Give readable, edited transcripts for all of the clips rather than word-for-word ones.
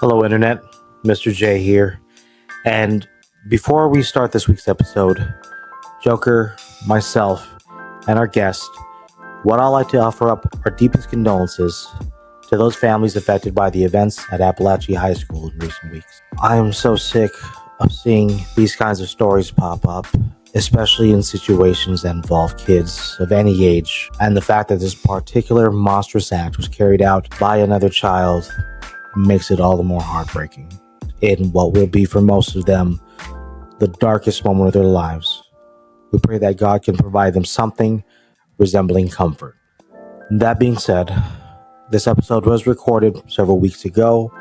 Hello, Internet. Mr. J here. And before we start this week's episode, Joker, myself, and our guest, what I'd like to offer up our deepest condolences to those families affected by the events at Appalachian High School in recent weeks. I am so sick of seeing these kinds of stories pop up, especially in situations that involve kids of any age, and the fact that this particular monstrous act was carried out by another child makes it all the more heartbreaking. In what will be for most of them the darkest moment of their lives, we pray that God can provide them something resembling comfort. That being said, this episode was recorded several weeks ago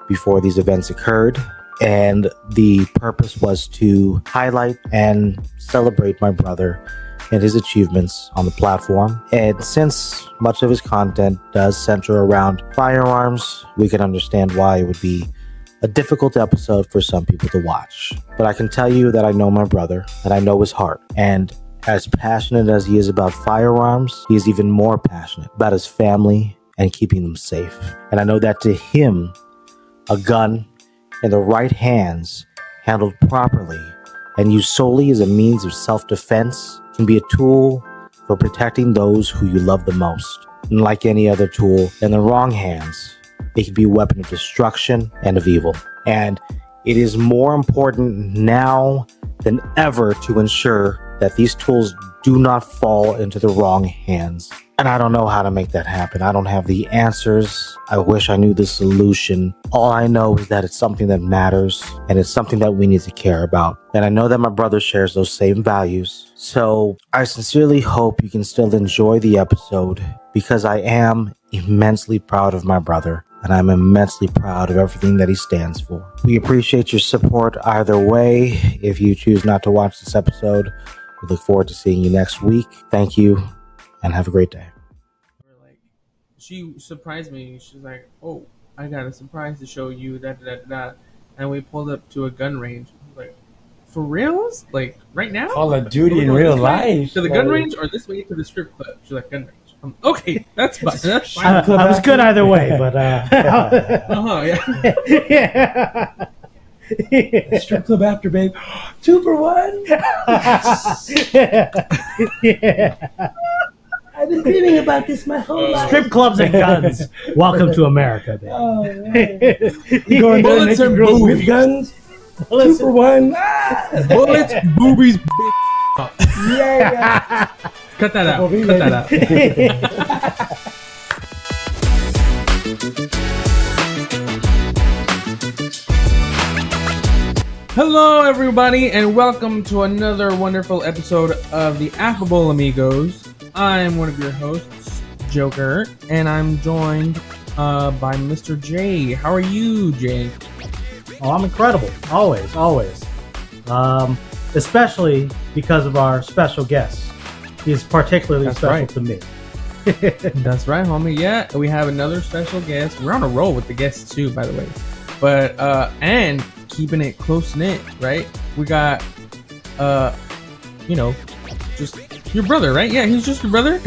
before these events occurred, and the purpose was to highlight and celebrate my brother and his achievements on the platform. And since much of his content does center around firearms, we can understand why it would be a difficult episode for some people to watch. But I can tell you that I know my brother, and I know his heart. And as passionate as he is about firearms, he is even more passionate about his family and keeping them safe. And I know that to him, a gun in the right hands, handled properly, and used solely as a means of self-defense, can be a tool for protecting those who you love the most. And like any other tool, in the wrong hands, it can be a weapon of destruction and of evil. And it is more important now than ever to ensure that these tools do not fall into the wrong hands. And I don't know how to make that happen. I don't have the answers. I wish I knew the solution. All I know is that it's something that matters, and it's something that we need to care about. And I know that my brother shares those same values. So I sincerely hope you can still enjoy the episode, because I am immensely proud of my brother, and I'm immensely proud of everything that he stands for. We appreciate your support either way. If you choose not to watch this episode, we look forward to seeing you next week. Thank you, and have a great day. She surprised me. She's like, "Oh, I got a surprise to show you." And we pulled up to a gun range. I was like, "For reals? Like right now? Call of Duty in real life. To the gun range or this way to the strip club?" She's like, "Gun range." Okay, that's fine. That's fine. I was good either way, but yeah. Strip club after, babe. 2 for 1. Yeah. I've been dreaming about this my whole life. Strip clubs and guns. Welcome to America, baby. Oh, man. You going there Bullets and and girls with boobies. guns? 2 for 1. Ah. Bullets, boobies, Yeah. Cut that out. Cut that out. Hello, everybody, and welcome to another wonderful episode of the Affable Amigos. I'm one of your hosts, Joker, and I'm joined by Mr. J. How are you, Jay? Oh, I'm incredible. Always. Especially because of our special guest. He's particularly That's special right. to me. That's right, homie. Yeah, we have another special guest. We're on a roll with the guests too, by the way. But and keeping it close knit, right? We got just your brother, right? Yeah, he's just your brother.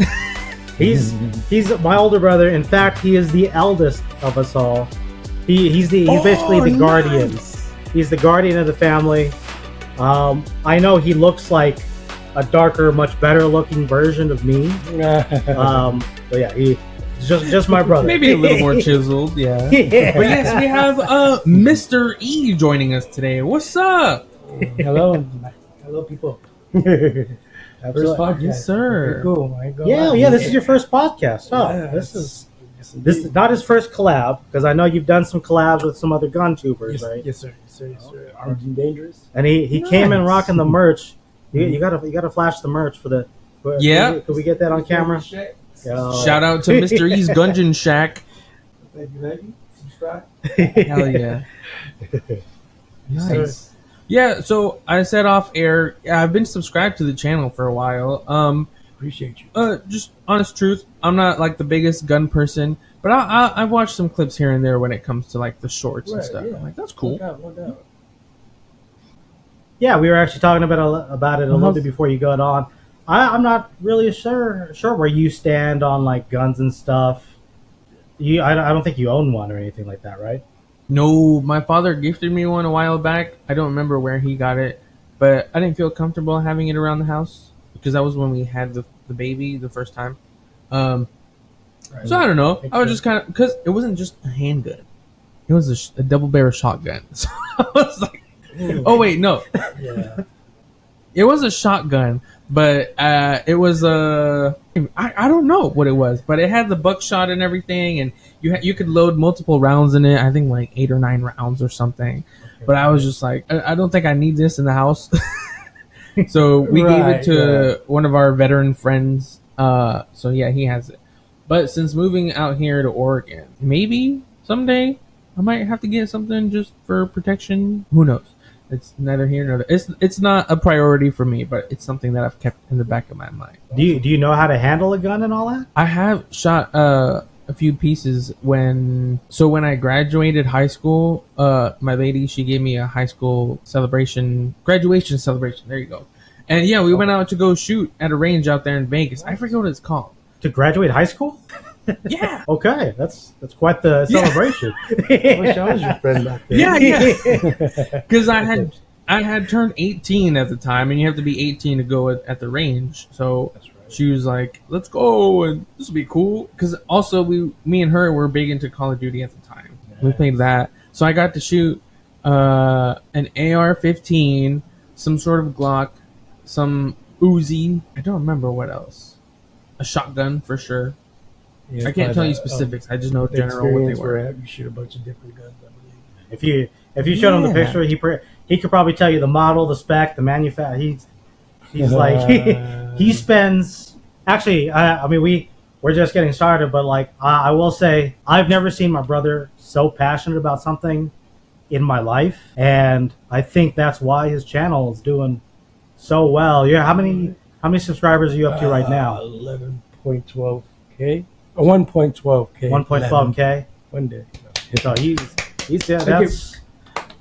He's my older brother. In fact, he is the eldest of us all. He's basically the guardian. Nice. He's the guardian of the family. I know he looks like a darker, much better looking version of me. But yeah, he's just my brother. Maybe a little more chiseled, yeah. Yeah. But yes, we have Mr. E joining us today. What's up? Hello, people. First podcast. Yes, sir. Very cool. Yeah. This is your first podcast. Oh, Yes. this is not his first collab, because I know you've done some collabs with some other gun tubers, right? Yes, sir. Armed and dangerous. And he came in rocking the merch. You gotta flash the merch for the. Yeah. Could we get that on camera? Yeah. Shout out to Mr. E's Gungeon Shack. Thank you. Subscribe. Hell yeah. Nice. Yeah, so I said off air, I've been subscribed to the channel for a while. Appreciate you. Just honest truth, I'm not like the biggest gun person, but I've watched some clips here and there when it comes to like the shorts and Right, stuff. yeah. I'm like, that's cool. No doubt. Yeah, we were actually talking about it a little bit before you got on. I'm not really sure where you stand on like guns and stuff. I don't think you own one or anything like that, right? No, my father gifted me one a while back. I don't remember where he got it, but I didn't feel comfortable having it around the house because that was when we had the baby the first time. Um, Right. so I don't know. Makes I was sense. just kind of because it wasn't just a handgun; it was a double barrel shotgun. So I was like, "Oh wait, no, Yeah. it was a shotgun, but it was I don't know what it was, but it had the buckshot and everything, and you could load multiple rounds in it. I think like 8 or 9 rounds or something. But I was just like, I don't think I need this in the house. So we gave it Right, to one of our veteran friends. So yeah, he has it. But since moving out here to Oregon, maybe someday I might have to get something just for protection. Who knows? It's neither here nor there. It's not a priority for me, but it's something that I've kept in the back of my mind. Do you know how to handle a gun and all that? I have shot a few pieces when I graduated high school. My lady, she gave me a high school graduation celebration. There you go. And yeah, we went out to go shoot at a range out there in Vegas. I forget what it's called. To graduate high school? Yeah. Okay, that's quite the celebration. I wish I was your friend back there. Yeah. Because I had turned 18 at the time, and you have to be 18 to go at the range. So That's right. she was like, "Let's go, and this will be cool." Because also me and her were big into Call of Duty at the time. We played that, so I got to shoot an AR-15, some sort of Glock, some Uzi. I don't remember what else. A shotgun for sure. Yeah, I can't tell you but, specifics. I just know the general what they experience were. where you shoot a bunch of different guns, I believe. If you showed him the Yeah. picture, he could probably tell you the model, the spec, the manufacturer. He's like he spends. Actually, I mean we're just getting started, but like I will say I've never seen my brother so passionate about something in my life, and I think that's why his channel is doing so well. Yeah, how many subscribers are you up to right now? 11.12K. 1.12K. 1.5K. One day. So he's that's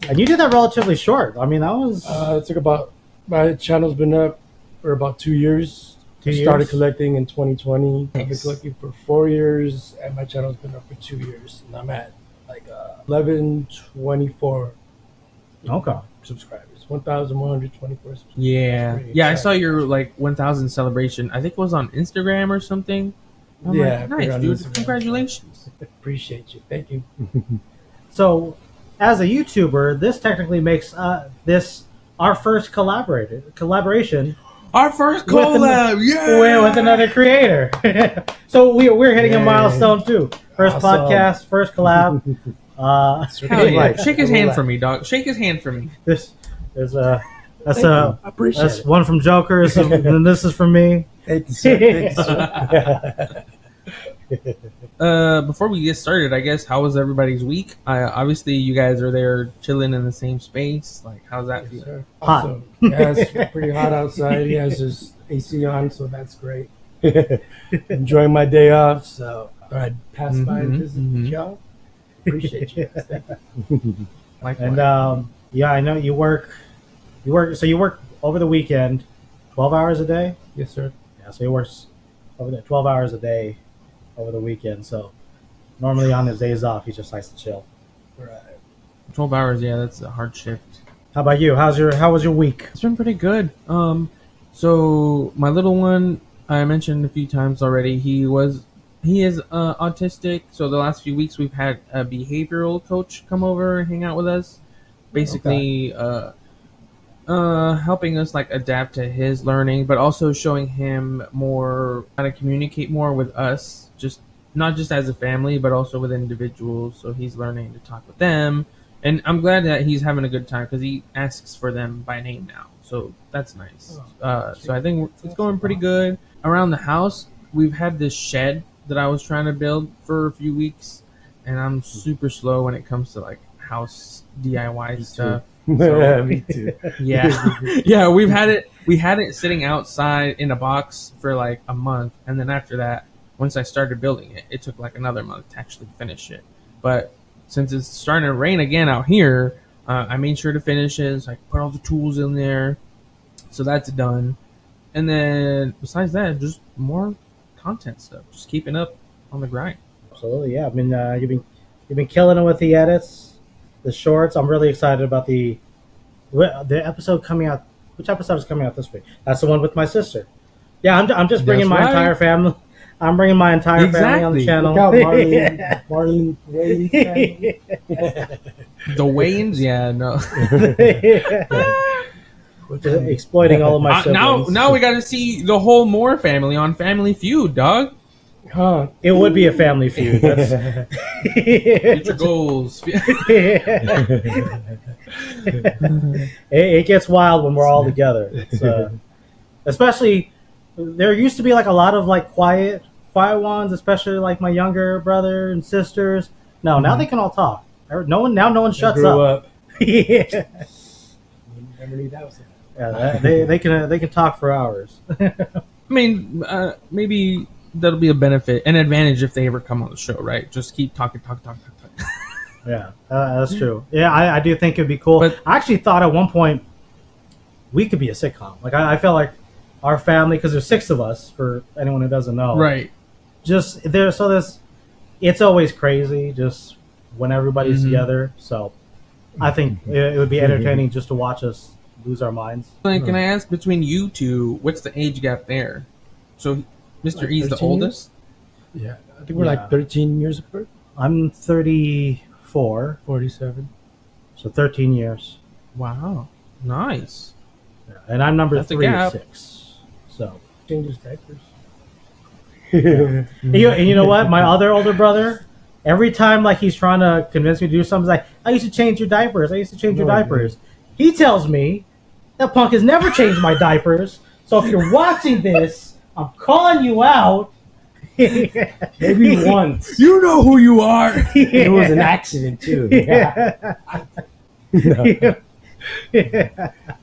and you did that relatively short. I mean that was It took about, my channel's been up for about 2 years. 2 years. Started collecting in 2020. I've been Nice. collecting for 4 years, and my channel's been up for 2 years. And I'm at like 1124 Okay. subscribers. 1,124 subscribers. Yeah, That's pretty yeah. I exciting. saw your like 1,000 celebration. I think it was on Instagram or something. I'm Yeah, like, I put nice, it on dude. Instagram. Congratulations. Appreciate you. Thank you. So, as a YouTuber, this technically makes this our first collaboration Our first With an- collab, yeah. with another creator. So we're hitting a Yay. milestone too. First Awesome. podcast, first collab. Hell yeah. Like, Shake his hand for me, dog. Shake his hand for me. this is that's Thank you. I appreciate that's it. one from Joker, and this is from me. Thank you, sir. Thank you, sir. Before we get started, I guess how was everybody's week? Obviously, you guys are there chilling in the same space. Like, how's that Yes, feel? sir. Hot. Awesome. Yeah, it's pretty hot outside. He has his AC on, so that's great. Enjoying my day off, so I'd pass by and visit y'all. Appreciate you guys. Thank you. Like, And yeah, I know you work. So you work over the weekend, 12 hours a day. Yes, sir. Yeah, so he works over there 12 hours a day over the weekend. So normally on his days off, he just likes to chill. Right. 12 hours, yeah, that's a hard shift. How about you? How was your week? It's been pretty good. So my little one, I mentioned a few times already. He is autistic. So the last few weeks we've had a behavioral coach come over and hang out with us, basically helping us like adapt to his learning, but also showing him more how to communicate more with us, just not just as a family, but also with individuals. So he's learning to talk with them. And I'm glad that he's having a good time because he asks for them by name now. So that's nice. So I think it's going pretty good. Around the house, we've had this shed that I was trying to build for a few weeks. And I'm super slow when it comes to like house DIY stuff. So- Me too. Yeah. Yeah, we had it sitting outside in a box for like a month. And then after that, once I started building it, it took like another month to actually finish it. But since it's starting to rain again out here, I made sure to finish it. So I put all the tools in there. So that's done. And then besides that, just more content stuff. Just keeping up on the grind. Absolutely, yeah. I mean, you've been killing it with the edits. the shorts. I'm really excited about the episode coming out. Which episode is coming out this week? That's the one with my sister. Yeah, I'm just bringing That's my right. entire family. I'm bringing my entire family on the Exactly. channel. Look out, Marlene Wayne's family. The Wayans, yeah, no. Exploiting all of my siblings. now we got to see the whole Moore family on Family Feud, dog. Huh. It would be a family feud. That's, Get your goals. it gets wild when we're all together. It's, especially, there used to be like a lot of like quiet ones, especially like my younger brother and sisters. No, now they can all talk. No one shuts grew up. Yeah. Never knew that was it. Yeah, they can talk for hours. I mean, maybe that'll be a benefit, an advantage if they ever come on the show, right? Just keep talking. Yeah, that's true. Yeah, I do think it'd be cool. But- I actually thought at one point we could be a sitcom. Like I felt like our family, because there's 6 of us. For anyone who doesn't know, Right. Just there, so this, it's always crazy just when everybody's together. So I think it would be entertaining just to watch us lose our minds. Like, can I ask, between you two, what's the age gap there? So, Mr. Like E's the 13 years? oldest? Yeah. I think we're Yeah. like 13 years apart. I'm 34, 47. so 13 years, Wow. Nice. and I'm number That's a 3 of gap. 6. So. Changes diapers. And you know what? My other older brother, every time like he's trying to convince me to do something, he's like, I used to change your diapers. I used to change your Oh, diapers. He tells me that punk has never changed my diapers. So if you're watching this, I'm calling you out. Maybe once. You know who you are! It was an accident too. Yeah. No.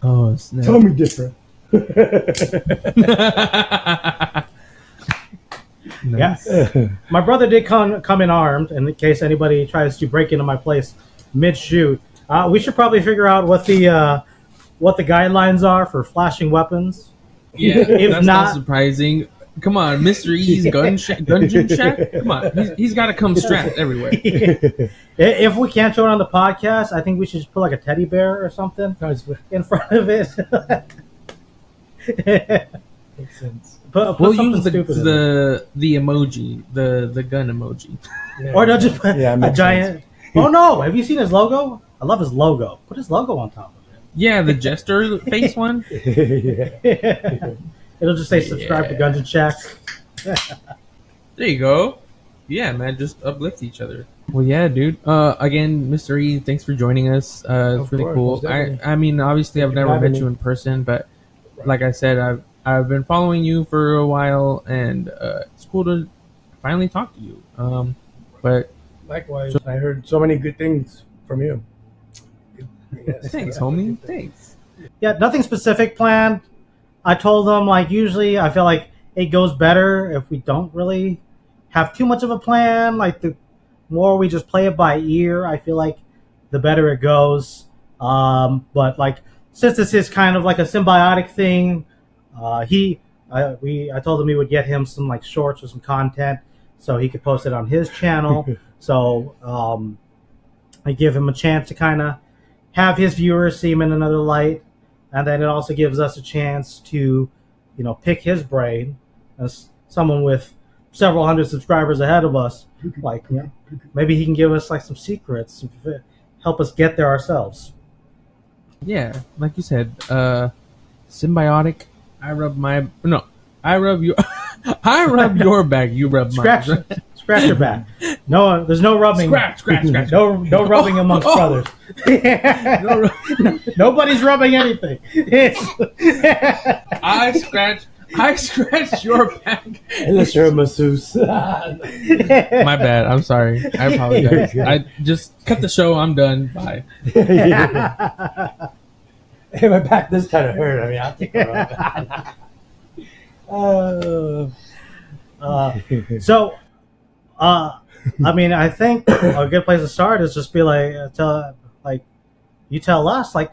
Oh, snap. Tell me different. Nice. Yeah. My brother did come in armed, in case anybody tries to break into my place mid-shoot. We should probably figure out what the guidelines are for flashing weapons. Yeah, If that's not not- surprising. Come on, Mr. E's Gungeon Shack? Come on, he's got to come strapped everywhere. If we can't show it on the podcast, I think we should just put like a teddy bear or something in front of it. Makes sense. Put We'll something use stupid in it. the emoji, the gun emoji. Yeah. Or no, just put Yeah, it a makes giant. Oh no! Have you seen his logo? I love his logo. Put his logo on top of Yeah, the jester face one. Yeah. it. It'll just say subscribe to Yeah. Guns and Shack. There you go. Yeah, man, just uplift each other. Well, yeah, dude. Again, Mr. E, thanks for joining us. It's Of really course, cool. most definitely. I mean, obviously, I've Thank you for never having met you me. in person, but like I said, I've been following you for a while, and it's cool to finally talk to you. But Likewise, I heard so many good things from you. Yes. thanks, homie. Thanks. Yeah, nothing specific planned. I told them like usually I feel like it goes better if we don't really have too much of a plan. Like the more we just play it by ear, I feel like the better it goes. But like since this is kind of like a symbiotic thing, I told him we would get him some like shorts or some content so he could post it on his channel. So I give him a chance to kind of have his viewers see him in another light, and then it also gives us a chance to, pick his brain as someone with several hundred subscribers ahead of us. Like, maybe he can give us like some secrets, help us get there ourselves. Yeah, like you said, symbiotic. I rub your I rub your back. You rub Scratch, mine. scratch your back. No, there's no rubbing. Scratch. No rubbing amongst brothers. Nobody's rubbing anything. I scratch your back. Unless you're a masseuse. My bad. I'm sorry. I apologize. I just cut the show. I'm done. Bye. Hey, my back does kind of hurt. I mean, I'll take a rub. So, I mean, I think a good place to start is just be like, you tell us, like,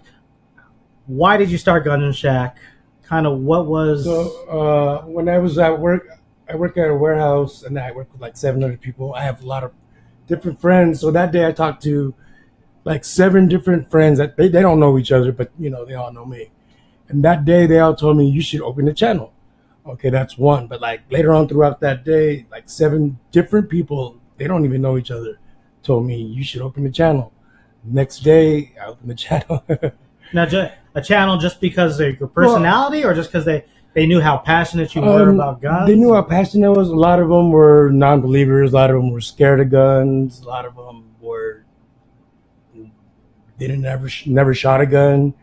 why did you start Gun and Shack? Kind of what was. So, when I was at work, I work at a warehouse and I work with like 700 people. I have a lot of different friends. So that day I talked to like 7 different friends that they don't know each other, but they all know me. And that day they all told me you should open a channel. Okay, that's one. But like later on throughout that day, like 7 different people, they don't even know each other, told me you should open a channel. Next day I opened the channel. Now, a channel just because of your personality, or just because they knew how passionate you were about guns? They knew how passionate I was. A lot of them were non-believers. A lot of them were scared of guns. A lot of them never shot a gun.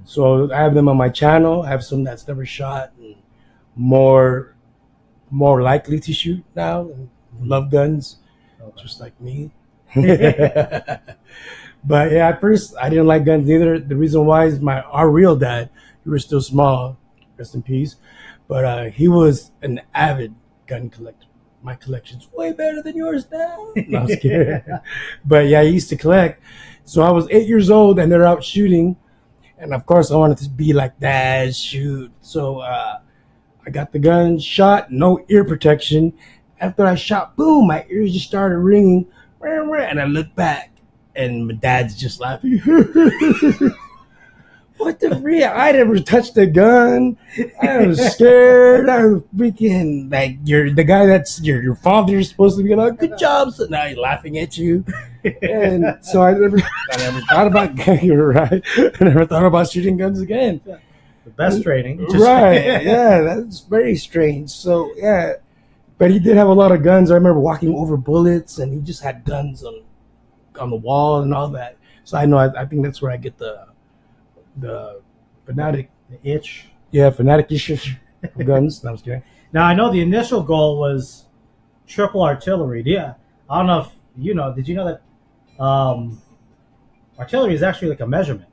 So I have them on my channel. I have some that's never shot and more likely to shoot now and love guns, just like me. But yeah, at first I didn't like guns either. The reason why is our real dad, he was still small, rest in peace, but he was an avid gun collector. My collection's way better than yours now. No, I'm scared. But yeah, he used to collect. So I was 8 years old and they're out shooting. And of course I wanted to be like dad, shoot. So I got the gun, shot, no ear protection. After I shot, boom, my ears just started ringing. And I looked back and my dad's just laughing. What the freak? I never touched a gun. I was scared. I was freaking like you're the guy that's your father is supposed to be like, good job. So now he's laughing at you. And so I never thought about you're right. I never thought about shooting guns again. The best training. Right. Yeah, that's very strange. So yeah. But he did have a lot of guns. I remember walking over bullets and he just had guns on the wall and all that. So I think that's where I get the fanatic, The itch. Yeah, fanatic issues of guns. No, I was kidding. Now, I know the initial goal was triple artillery. Yeah, I don't know if you know. Did you know that artillery is actually like a measurement?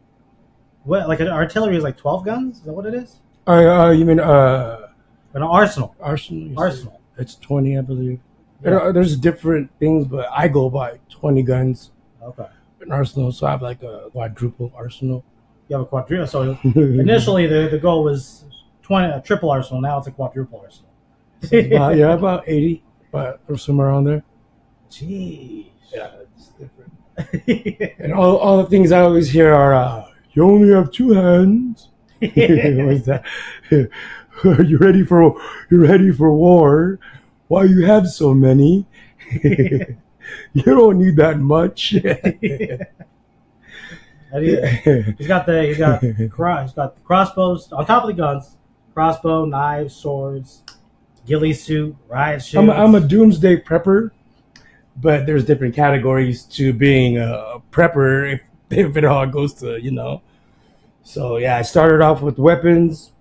What, like an artillery is like 12 guns? Is that what it is? You mean An arsenal. arsenal? Arsenal. It's 20, I believe. Yeah. There's different things, but I go by 20 guns. Okay. An arsenal, so I have like a quadruple arsenal. You have a quadruple. So initially the goal was a triple arsenal. Now it's a quadruple arsenal. About 80, but or somewhere around there. Jeez. Yeah, it's different. And all the things I always hear are, you only have 2 hands. What's that? You're ready for war? Why you have so many? You don't need that much. He's got crossbows on top of the guns, crossbow, knives, swords, ghillie suit, riot shields. I'm a doomsday prepper, but there's different categories to being a prepper if it all goes to. So yeah, I started off with weapons,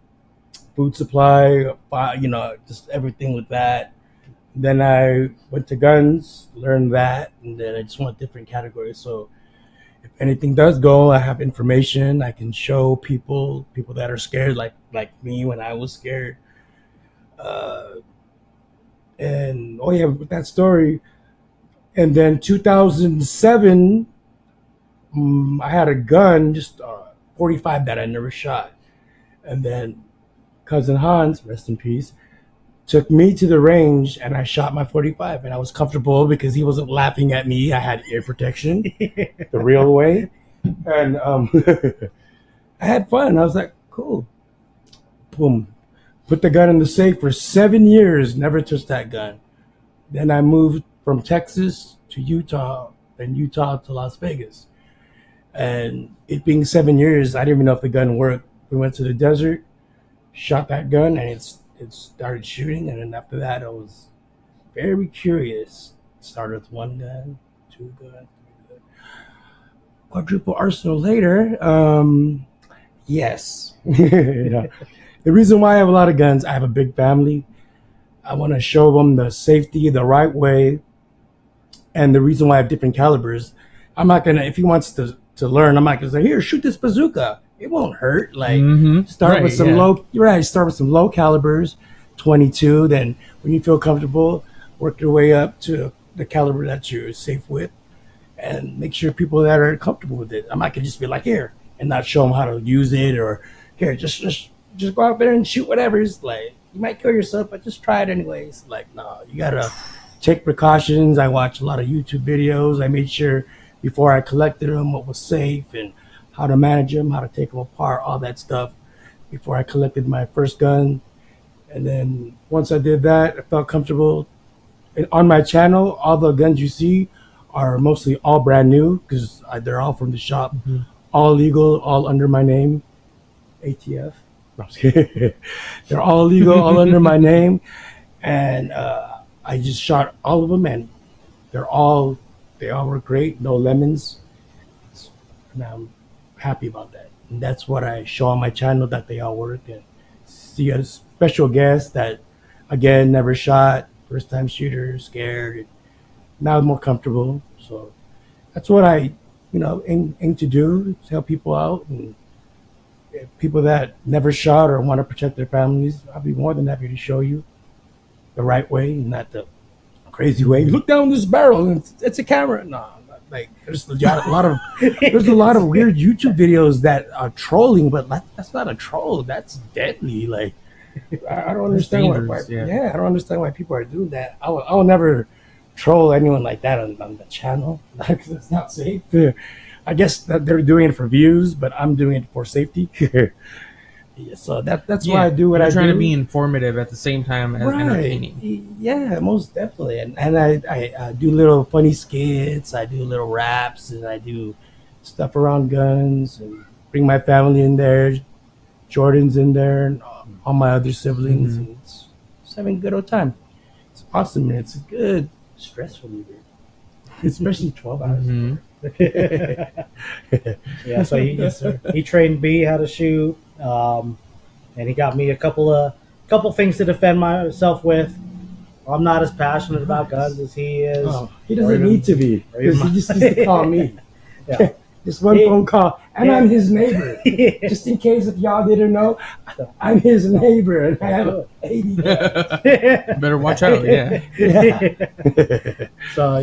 food supply, just everything with that. Then I went to guns, learned that, and then I just went different categories. So if anything does go, I have information. I can show people that are scared, like me when I was scared. And with that story. And then 2007, I had a gun, just 45 that I never shot. And then cousin Hans, rest in peace, took me to the range and I shot my 45 and I was comfortable because he wasn't laughing at me. I had ear protection the real way. And I had fun. I was like, cool. Boom. Put the gun in the safe for 7 years, never touched that gun. Then I moved from Texas to Utah, then Utah to Las Vegas. And it being 7 years, I didn't even know if the gun worked. We went to the desert, shot that gun, and it started shooting. And then after that, I was very curious. Started with 1 gun, 2 guns, 3 guns. Quadruple arsenal later. Yes. The reason why I have a lot of guns, I have a big family. I want to show them the safety the right way. And the reason why I have different calibers, I'm not going to, if he wants to learn, I'm not going to say, here, shoot this bazooka. It won't hurt. Like, start with some low calibers, 22. Then when you feel comfortable, work your way up to the caliber that you're safe with. And make sure people that are comfortable with it. I'm not going to just be like, here, and not show them how to use it. Or, here, just go out there and shoot whatever. It's like, you might kill yourself, but just try it anyways. Like, no, you got to take precautions. I watch a lot of YouTube videos. I made sure before I collected them, what was safe and how to manage them, how to take them apart, all that stuff before I collected my first gun. And then once I did that, I felt comfortable. And on my channel, all the guns you see are mostly all brand new because they're all from the shop, all legal, all under my name, ATF. No, I'm just kidding. They're all legal, all under my name, and I just shot all of them, and they all were great, no lemons, and I'm happy about that. And that's what I show on my channel, that they all work. And see a special guest that, again, never shot, first time shooter, scared, and now more comfortable. So that's what I, aim to do, to help people out. And people that never shot or want to protect their families, I'll be more than happy to show you the right way, not the crazy way. Look down this barrel and it's a camera. No, like there's a lot of weird YouTube videos that are trolling, but that's not a troll. That's deadly. Like I don't understand why. I don't understand why people are doing that. I will never troll anyone like that on the channel because it's not safe. I guess that they're doing it for views, but I'm doing it for safety. So that's why I do what I do. Trying to be informative at the same time as entertaining. Yeah, most definitely. And I do little funny skits, I do little raps, and I do stuff around guns, and bring my family in there, Jordan's in there, and all my other siblings. And it's having a good old time. It's awesome, and it's a good stress reliever, especially 12 hours. Yeah, so he trained me how to shoot, and he got me a couple things to defend myself with. I'm not as passionate about guns as he is. Oh, he doesn't need to be, because he just needs to call me. Yeah. Just one phone call, and I'm his neighbor. Just in case if y'all didn't know, I'm his neighbor, and I have 80 guns. Better watch out, yeah. So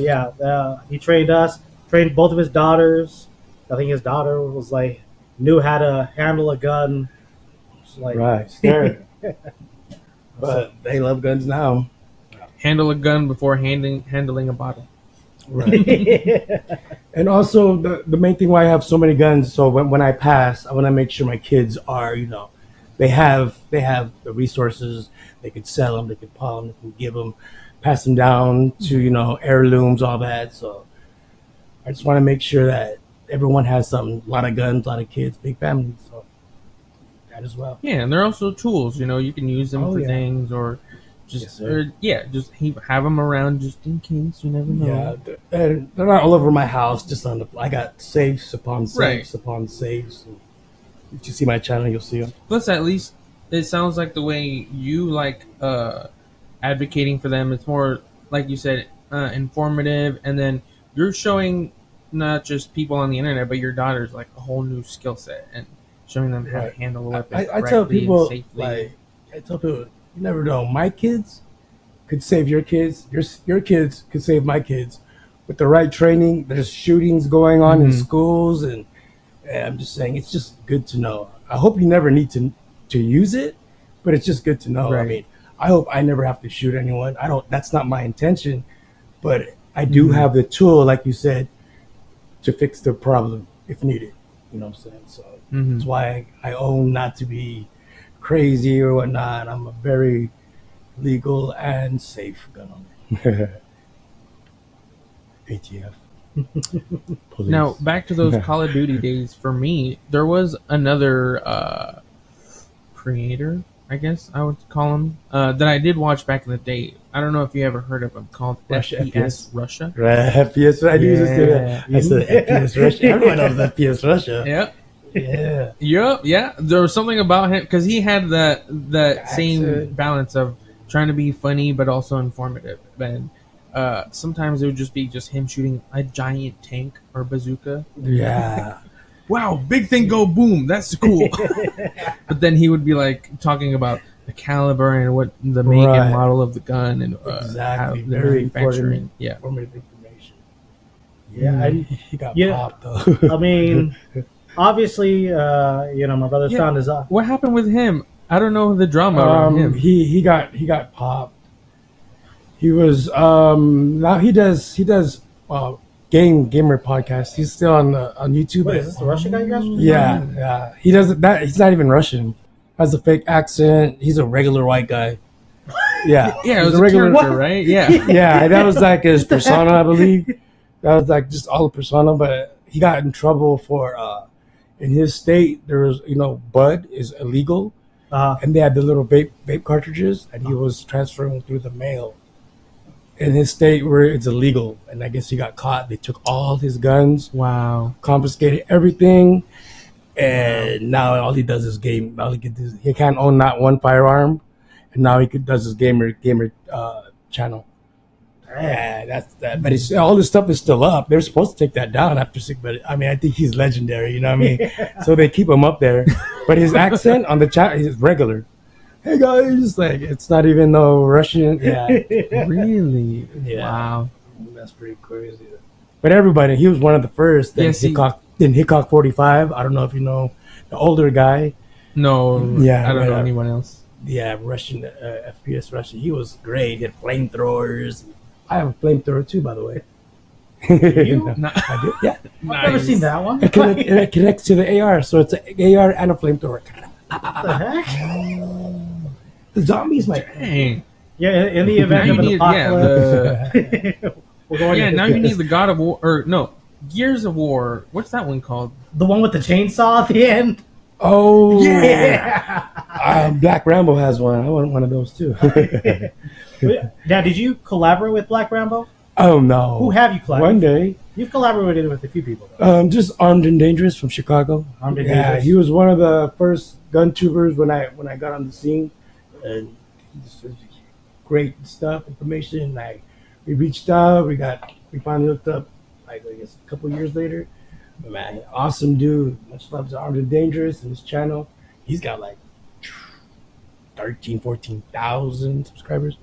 he trained both of his daughters. I think his daughter knew how to handle a gun. Scared. But they love guns now. Handle a gun before handling a bottle. Right. And also the main thing why I have so many guns, so when I pass, I want to make sure my kids are, they have the resources. They could sell them, they could pawn them, they can give them, pass them down to, heirlooms, all that. So I just want to make sure that everyone has something, a lot of guns, a lot of kids, big families. So that as well. Yeah, and they're also tools, you can use them for things, or just have them around just in case, you never know. Yeah, and they're not all over my house, just I got safes upon safes upon safes. And if you see my channel, you'll see them. Plus, at least it sounds like the way you like advocating for them, it's more, like you said, informative, and then you're showing not just people on the internet, but your daughters like a whole new skill set and showing them how to handle a weapon I tell people, and safely. You never know. My kids could save your kids. Your kids could save my kids. With the right training, there's shootings going on in schools, and I'm just saying, it's just good to know. I hope you never need to use it, but it's just good to know. Right. I mean, I hope I never have to shoot anyone. That's not my intention, but I do have the tool, like you said, to fix the problem if needed. You know what I'm saying? So that's why I own not to be crazy or whatnot. I'm a very legal and safe gun owner. ATF. Police. Now, back to those Call of Duty days, for me, there was another creator, I guess I would call him, that I did watch back in the day. I don't know if you ever heard of him, called FPS Russia. FPS, I used to say that. I said FPS Russia. Everyone knows FPS Russia. Yep. Yeah. There was something about him, because he had that same balance of trying to be funny but also informative. And sometimes it would just be him shooting a giant tank or bazooka. Yeah. Wow, big thing go boom. That's cool. But then he would be like talking about the caliber and what the make and model of the gun and exactly. how Very important. Yeah. Informative information. Yeah, he got popped though. I mean, obviously, my brother found his. What happened with him? I don't know the drama around him. He got popped. He was now he does gamer podcast. He's still on YouTube. Wait, is this the Russian guy you guys? Yeah. He doesn't. That he's not even Russian. Has a fake accent. He's a regular white guy. Yeah, Yeah, it he's was a character, right? Yeah. Yeah, that was like his persona, I believe. That was like just all the persona. But he got in trouble for in his state. There was bud is illegal, and they had the little vape cartridges, and he was transferring through the mail. In his state where it's illegal, and I guess he got caught. They took all his guns, Wow. confiscated everything, and now all he does is game. All he can't own not one firearm, and now does his gamer channel. Yeah, that's that. But it's all this stuff is still up. They're supposed to take that down after 6, but I mean, I think he's legendary. You know what I mean? So they keep him up there. But his accent on the chat is regular. Hey guys, like it's not even no Russian. Yeah, Really? Yeah. Wow. that's pretty crazy. But everybody, he was one of the first. Yes, In Hickok 45. I don't know if you know the older guy. No. Yeah, I don't know yeah. anyone else. Yeah, Russian FPS Russian. He was great. He had flamethrowers. I have a flamethrower too, by the way. You? No. I do. Yeah, I've never seen that one. it connects to the AR, so it's an AR and a flamethrower. What the heck? The zombies might. Dang. Yeah, in the event Now of an you need- apocalypse. We're going Yeah, into now you this. need the God of War, or no, Gears of War. What's that one called? The one with the chainsaw at the end. Oh Yeah. Black Rambo has one. I want one of those too. Now, did you collaborate with Black Rambo? Oh no. Who have you One collaborated? day, You've collaborated with a few people. Though. just Armed and Dangerous from Chicago. Armed and Yeah, Dangerous. he was one of the first gun tubers when I got on the scene, and he's great stuff, information. Like we reached out, we finally hooked up. Like I guess a couple years later. But man, awesome dude. Much love to Armed and Dangerous and his channel. He's got like 14,000 subscribers.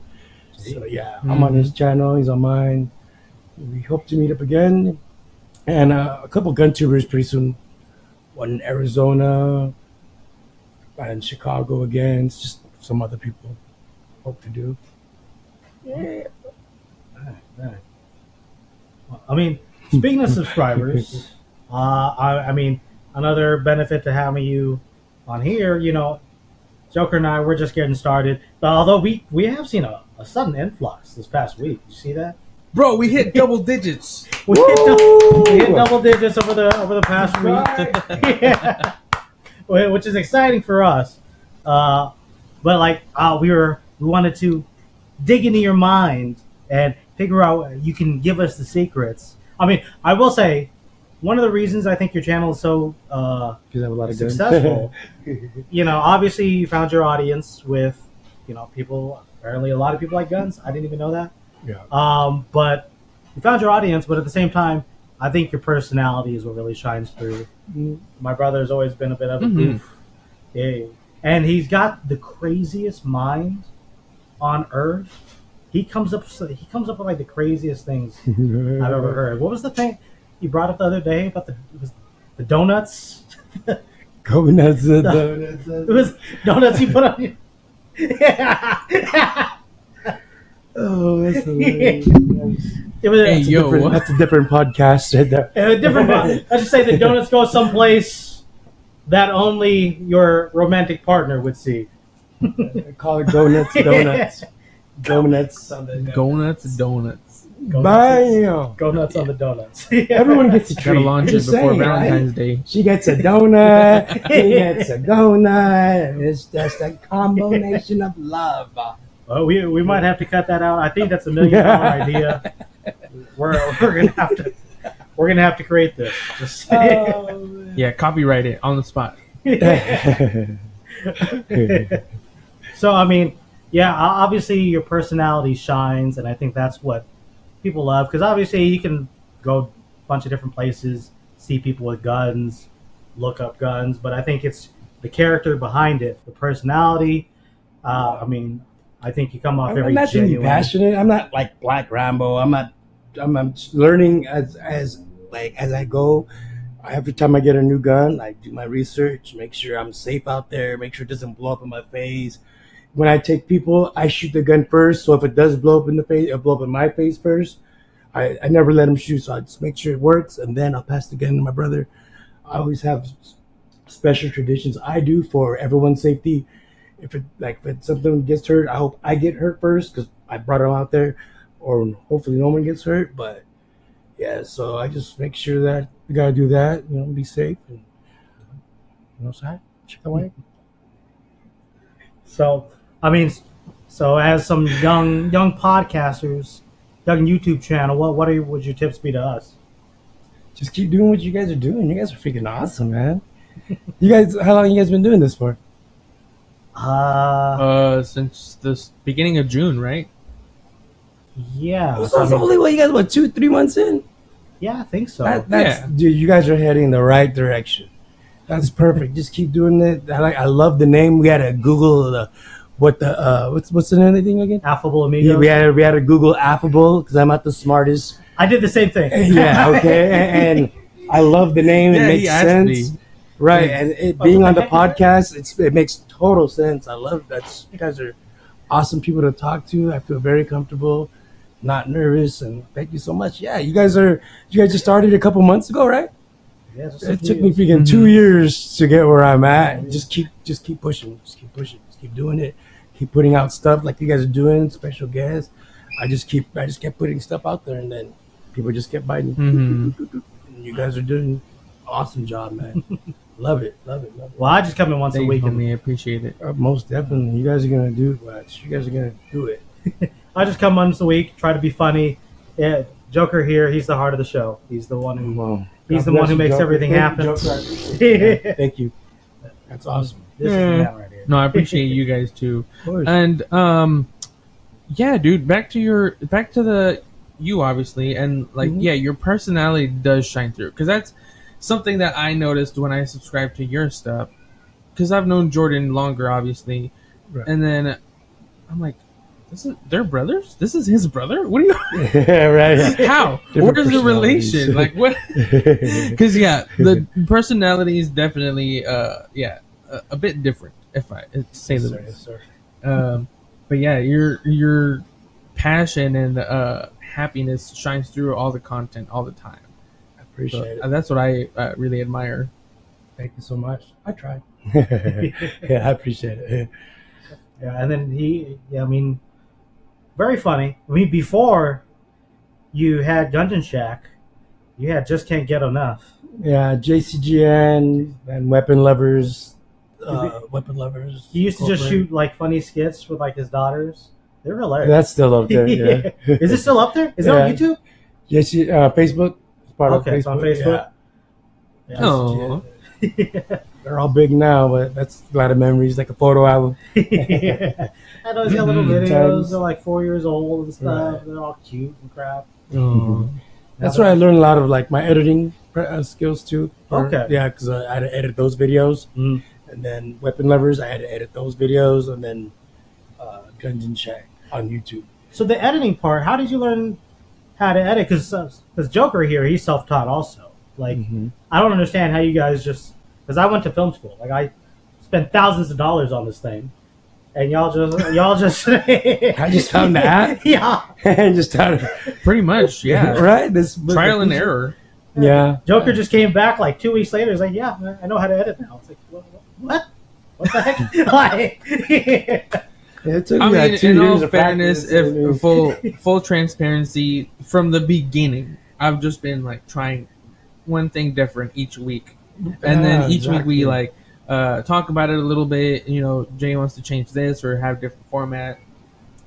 So yeah, I'm on his channel. He's on mine. We hope to meet up again, and a couple gun tubers pretty soon. One in Arizona, one in Chicago again. It's just some other people hope to do. Yeah. Right. Well, I mean, speaking of subscribers, I mean, another benefit to having you on here, Joker and I, we're just getting started. But although we have seen a sudden influx this past week. Did you see that? Bro, we hit double digits. We hit double digits over the past week. Yeah. Which is exciting for us. But like we wanted to dig into your mind and figure out you can give us the secrets. I mean, I will say one of the reasons I think your channel is so Because I have a lot of guns. successful, obviously you found your audience with, people. Apparently, a lot of people like guns. I didn't even know that. Yeah. But you found your audience, but at the same time, I think your personality is what really shines through. My brother has always been a bit of a goof. Yeah. And he's got the craziest mind on earth. He comes up with like the craziest things I've ever heard. What was the thing you brought up the other day about the donuts? Go nuts. It was donuts you put on your... Yeah. Oh, that's hilarious. It was Hey, yo. That's a different podcast. a different. Let's just say the donuts go someplace that only your romantic partner would see. Call it Go Nuts Donuts. Go Nuts. Go nuts, donuts. Bam. Go nuts on the donuts. Everyone gets a treat. Gotta launch I'm it just before saying, Valentine's right? Day. She gets a donut. He gets a donut. And it's just a combination of love. Well, we might have to cut that out. I think that's $1 million idea. We're gonna have to create this. Just saying. Yeah, copyright it on the spot. So I mean, yeah, obviously your personality shines, and I think that's what people love. Because obviously you can go a bunch of different places, see people with guns, look up guns, but I think it's the character behind it, the personality. I mean, I think you come off very I'm not really genuine. passionate. I'm not like Black Rambo. I'm learning as I go. Every time I get a new gun, I do my research, make sure I'm safe out there, make sure it doesn't blow up in my face. When I take people, I shoot the gun first. So if it does blow up in the face, it'll blow up in my face first. I never let him shoot, so I just make sure it works, and then I'll pass the gun to my brother. I always have special traditions I do for everyone's safety. If something gets hurt, I hope I get hurt first because I brought him out there, or hopefully no one gets hurt. But yeah, so I just make sure that we gotta do that, be safe, and so check away. So, I mean, as some young podcasters, young YouTube channel, what would your tips be to us? Just keep doing what you guys are doing. You guys are freaking awesome, man. You guys, how long you guys been doing this for? Since the beginning of June, right? Yeah. So it's only you guys 2-3 months in? Yeah, I think so. Dude, you guys are heading in the right direction. That's perfect. Just keep doing it. I love the name. We had to Google what's the name of the thing again? Affable Amigos. Yeah, we had to Google Affable because I'm not the smartest. I did the same thing. Yeah, okay, and I love the name. It makes sense, right? And it being on the podcast, it makes total sense. I love that. You guys are awesome people to talk to. I feel very comfortable, not nervous, and thank you so much. Yeah, you guys just started a couple months ago, right? Yeah, it took me freaking 2 years to get where I'm at. Just keep pushing. Just keep doing it. Keep putting out stuff like you guys are doing. Special guests. I just kept putting stuff out there, and then people just kept biting. And you guys are doing an awesome job, man. Love it. Well, I just come in once a week. I appreciate it. Most definitely. You guys are gonna do what? You guys are gonna do it. I just come once a week, try to be funny. Yeah, Joker here, he's the heart of the show. He's the one who makes everything happen. Thank you. That's awesome. This is the man right here. No, I appreciate you guys too. Of course. And yeah, dude, back to you obviously, and your personality does shine through, because that's something that I noticed when I subscribed to your stuff, because I've known Jordan longer, obviously, right. And then I'm like, they're brothers? This is his brother? What are you? Right. How? Where's the relation? Like what? Because the personality is definitely a bit different, if I say the least. But yeah, your passion and happiness shines through all the content all the time. I appreciate it. That's what I really admire. Thank you so much. I tried. Yeah, I appreciate it. Yeah, and then very funny. I mean, before you had Gungeon Shack, you had Just Can't Get Enough. Yeah, JCGN and Weapon Lovers. Weapon Lovers. He used to just shoot funny skits with his daughters. They're hilarious. That's still up there. Yeah. Is it still up there? Is it on YouTube? Yes, Facebook. It's part of Facebook. It's on Facebook. Yeah. Oh. They're all big now, but that's a lot of memories, like a photo album. I know he's got little videos. They're 4 years old and stuff. Right. They're all cute and crap. That's where I learned a lot of my editing skills too. Okay. Yeah, because I had to edit those videos, and then Weapon Lovers, I had to edit those videos, and then Gungeon Shack on YouTube. So the editing part, how did you learn how to edit? Because Joker here, he's self-taught also. I don't understand how you guys because I went to film school. I spent thousands of dollars on this thing, and y'all just I just found the app. Yeah. And just started. Pretty much, yeah. Right? This trial and error. Yeah. Joker just came back 2 weeks later. He's like, yeah, I know how to edit now. It's like, what? What the heck? It took I mean, 2 in years all of fairness, practice. full transparency, from the beginning, I've just been trying one thing different each week, and then each week we talk about it a little bit. Jay wants to change this or have different format,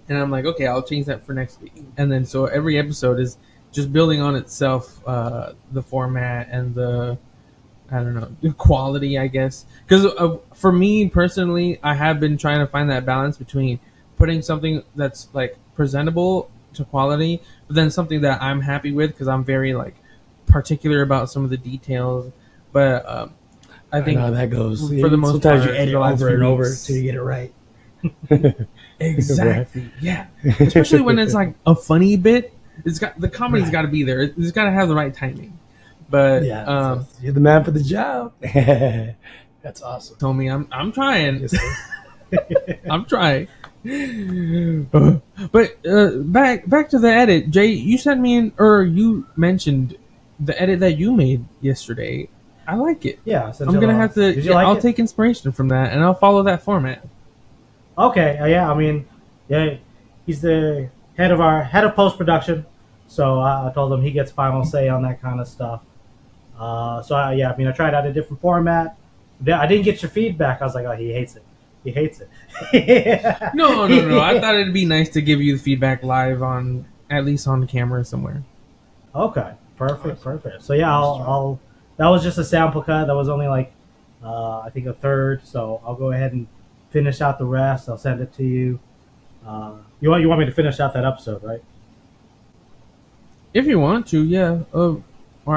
and I'm like, okay, I'll change that for next week. And then so every episode is just building on itself, the format and the quality, I guess. Because for me personally, I have been trying to find that balance between putting something that's presentable to quality, but then something that I'm happy with, because I'm very particular about some of the details. But I think how that goes. For the most sometimes part, you edit over and over till you get it right. Exactly. Yeah. Especially when it's a funny bit. It's got the comedy's got to be there. It's got to have the right timing. But so you're the man for the job. That's awesome. Told me I'm trying. Yes, I'm trying. But back to the edit, Jay. You sent me you mentioned the edit that you made yesterday. I like it. Yeah, I'm gonna have to. Did you like I'll it? take inspiration from that, and I'll follow that format. Okay, yeah. I mean, yeah, he's the head of post production, so I told him he gets final say on that kind of stuff. Yeah, I mean, I tried out a different format. I didn't get your feedback. I was like, oh, he hates it. He hates it. No. I thought it'd be nice to give you the feedback live on, at least on camera somewhere. Okay, perfect. So yeah, I'll. That was just a sample cut. That was only like, I think a third. So I'll go ahead and finish out the rest. I'll send it to you. You want me to finish out that episode, right? If you want to, yeah. Or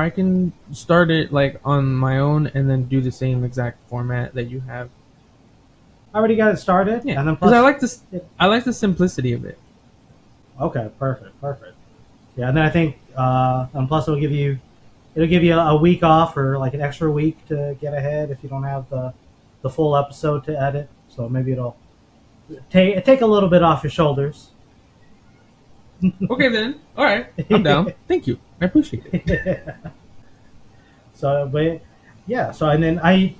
I can start it like on my own and then do the same exact format that you have. I already got it started. Yeah, and then because plus, I like this. I like the simplicity of it. Okay, perfect. Yeah, and then I think, and plus it'll give you a week off or like an extra week to get ahead if you don't have the full episode to edit. So maybe it'll take a little bit off your shoulders. Okay then. All right, I'm down. Thank you. I appreciate it. So, but yeah. So and then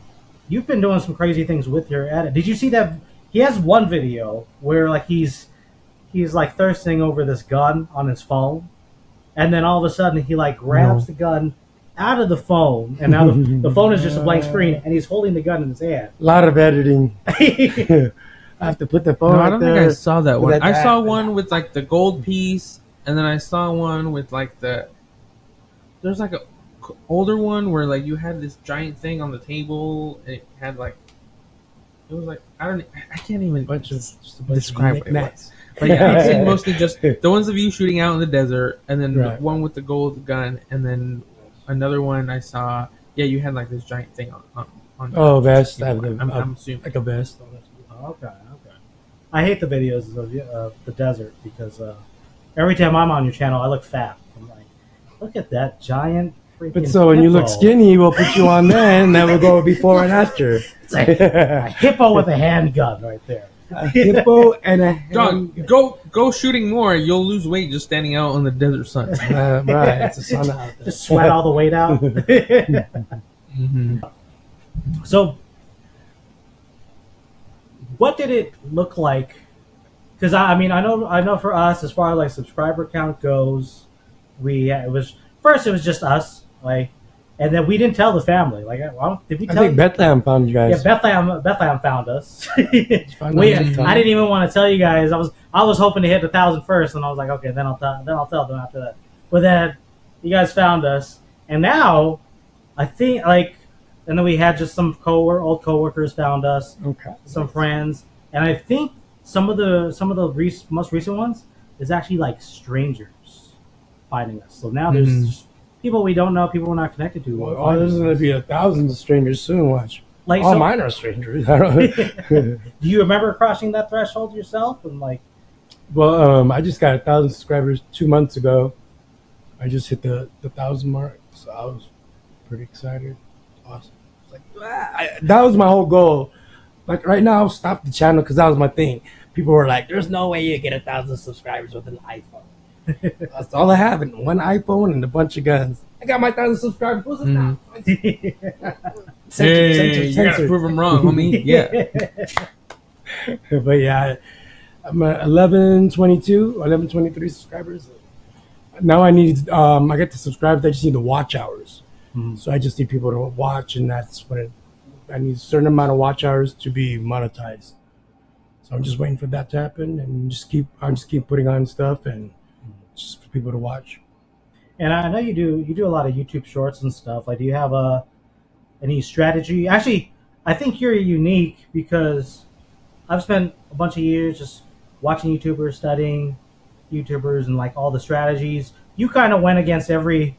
you've been doing some crazy things with your edit. Did you see that? He has one video where like he's like thirsting over this gun on his phone, and then all of a sudden he like grabs the gun out of the phone, and now the phone is just a blank screen, and he's holding the gun in his hand. A lot of editing. I have to put the phone. No, right I don't there. think I saw that one. I saw that. one with like the gold piece, and then I saw one with like there's like a older one where like you had this giant thing on the table, and it had like it was like I can't even Just a bunch describe of what it was. But yeah, I've seen mostly just the ones of you shooting out in the desert, and then the one with the gold gun, and then another one I saw. Yeah, you had like this giant thing on Oh, vest. I'm assuming like a vest. Okay. I hate the videos of the desert because every time I'm on your channel, I look fat. I'm like, look at that giant freaking. But so when you look hippo. skinny, we'll put you on there, and then we'll go before and after. It's like a hippo with a handgun right there. A hippo and a Dog, go shooting more. You'll lose weight just standing out in the desert sun. right, it's a sun out there. Just sweat all the weight out. Mm-hmm. So, what did it look like? Because I mean, I know for us, as far as like subscriber count goes, it was just us, like, and then we didn't tell the family. Like, did we I tell? think Bethlehem found you guys. Yeah, Bethlehem found us. Found I us. didn't even want to tell you guys. I was hoping to hit 1,000 first, and I was like, okay, then I'll tell them after that. But then you guys found us, and now I think like, and then we had just some old coworkers found us, Okay. some friends, and I think some of the most recent ones is actually like strangers finding us. So now there's just people we don't know, people we're not connected to. Well, there's going to be 1,000 strangers soon. Watch. Like, All so- mine are strangers. I don't. Do you remember crossing that threshold yourself? And like, Well, I just got 1,000 subscribers 2 months ago. I just hit the 1,000 mark, so I was pretty excited. Awesome. It's like that was my whole goal. Like right now, I'll stop the channel because that was my thing. People were like, "There's no way you get 1,000 subscribers with an iPhone." That's all I have, and one iPhone and a bunch of guns. I got my 1,000 subscribers. What's it now? Hey, you gotta prove them wrong, homie. Yeah. But yeah, I'm at 1123 subscribers. Now I need I get the subscribers. I just need the watch hours. So I just need people to watch, and that's when I need a certain amount of watch hours to be monetized. So I'm just waiting for that to happen, and I just keep putting on stuff and just for people to watch. and I know you do a lot of YouTube shorts and stuff. Like, do you have any strategy? Actually, I think you're unique because I've spent a bunch of years just watching YouTubers, studying YouTubers, and like all the strategies. You kind of went against every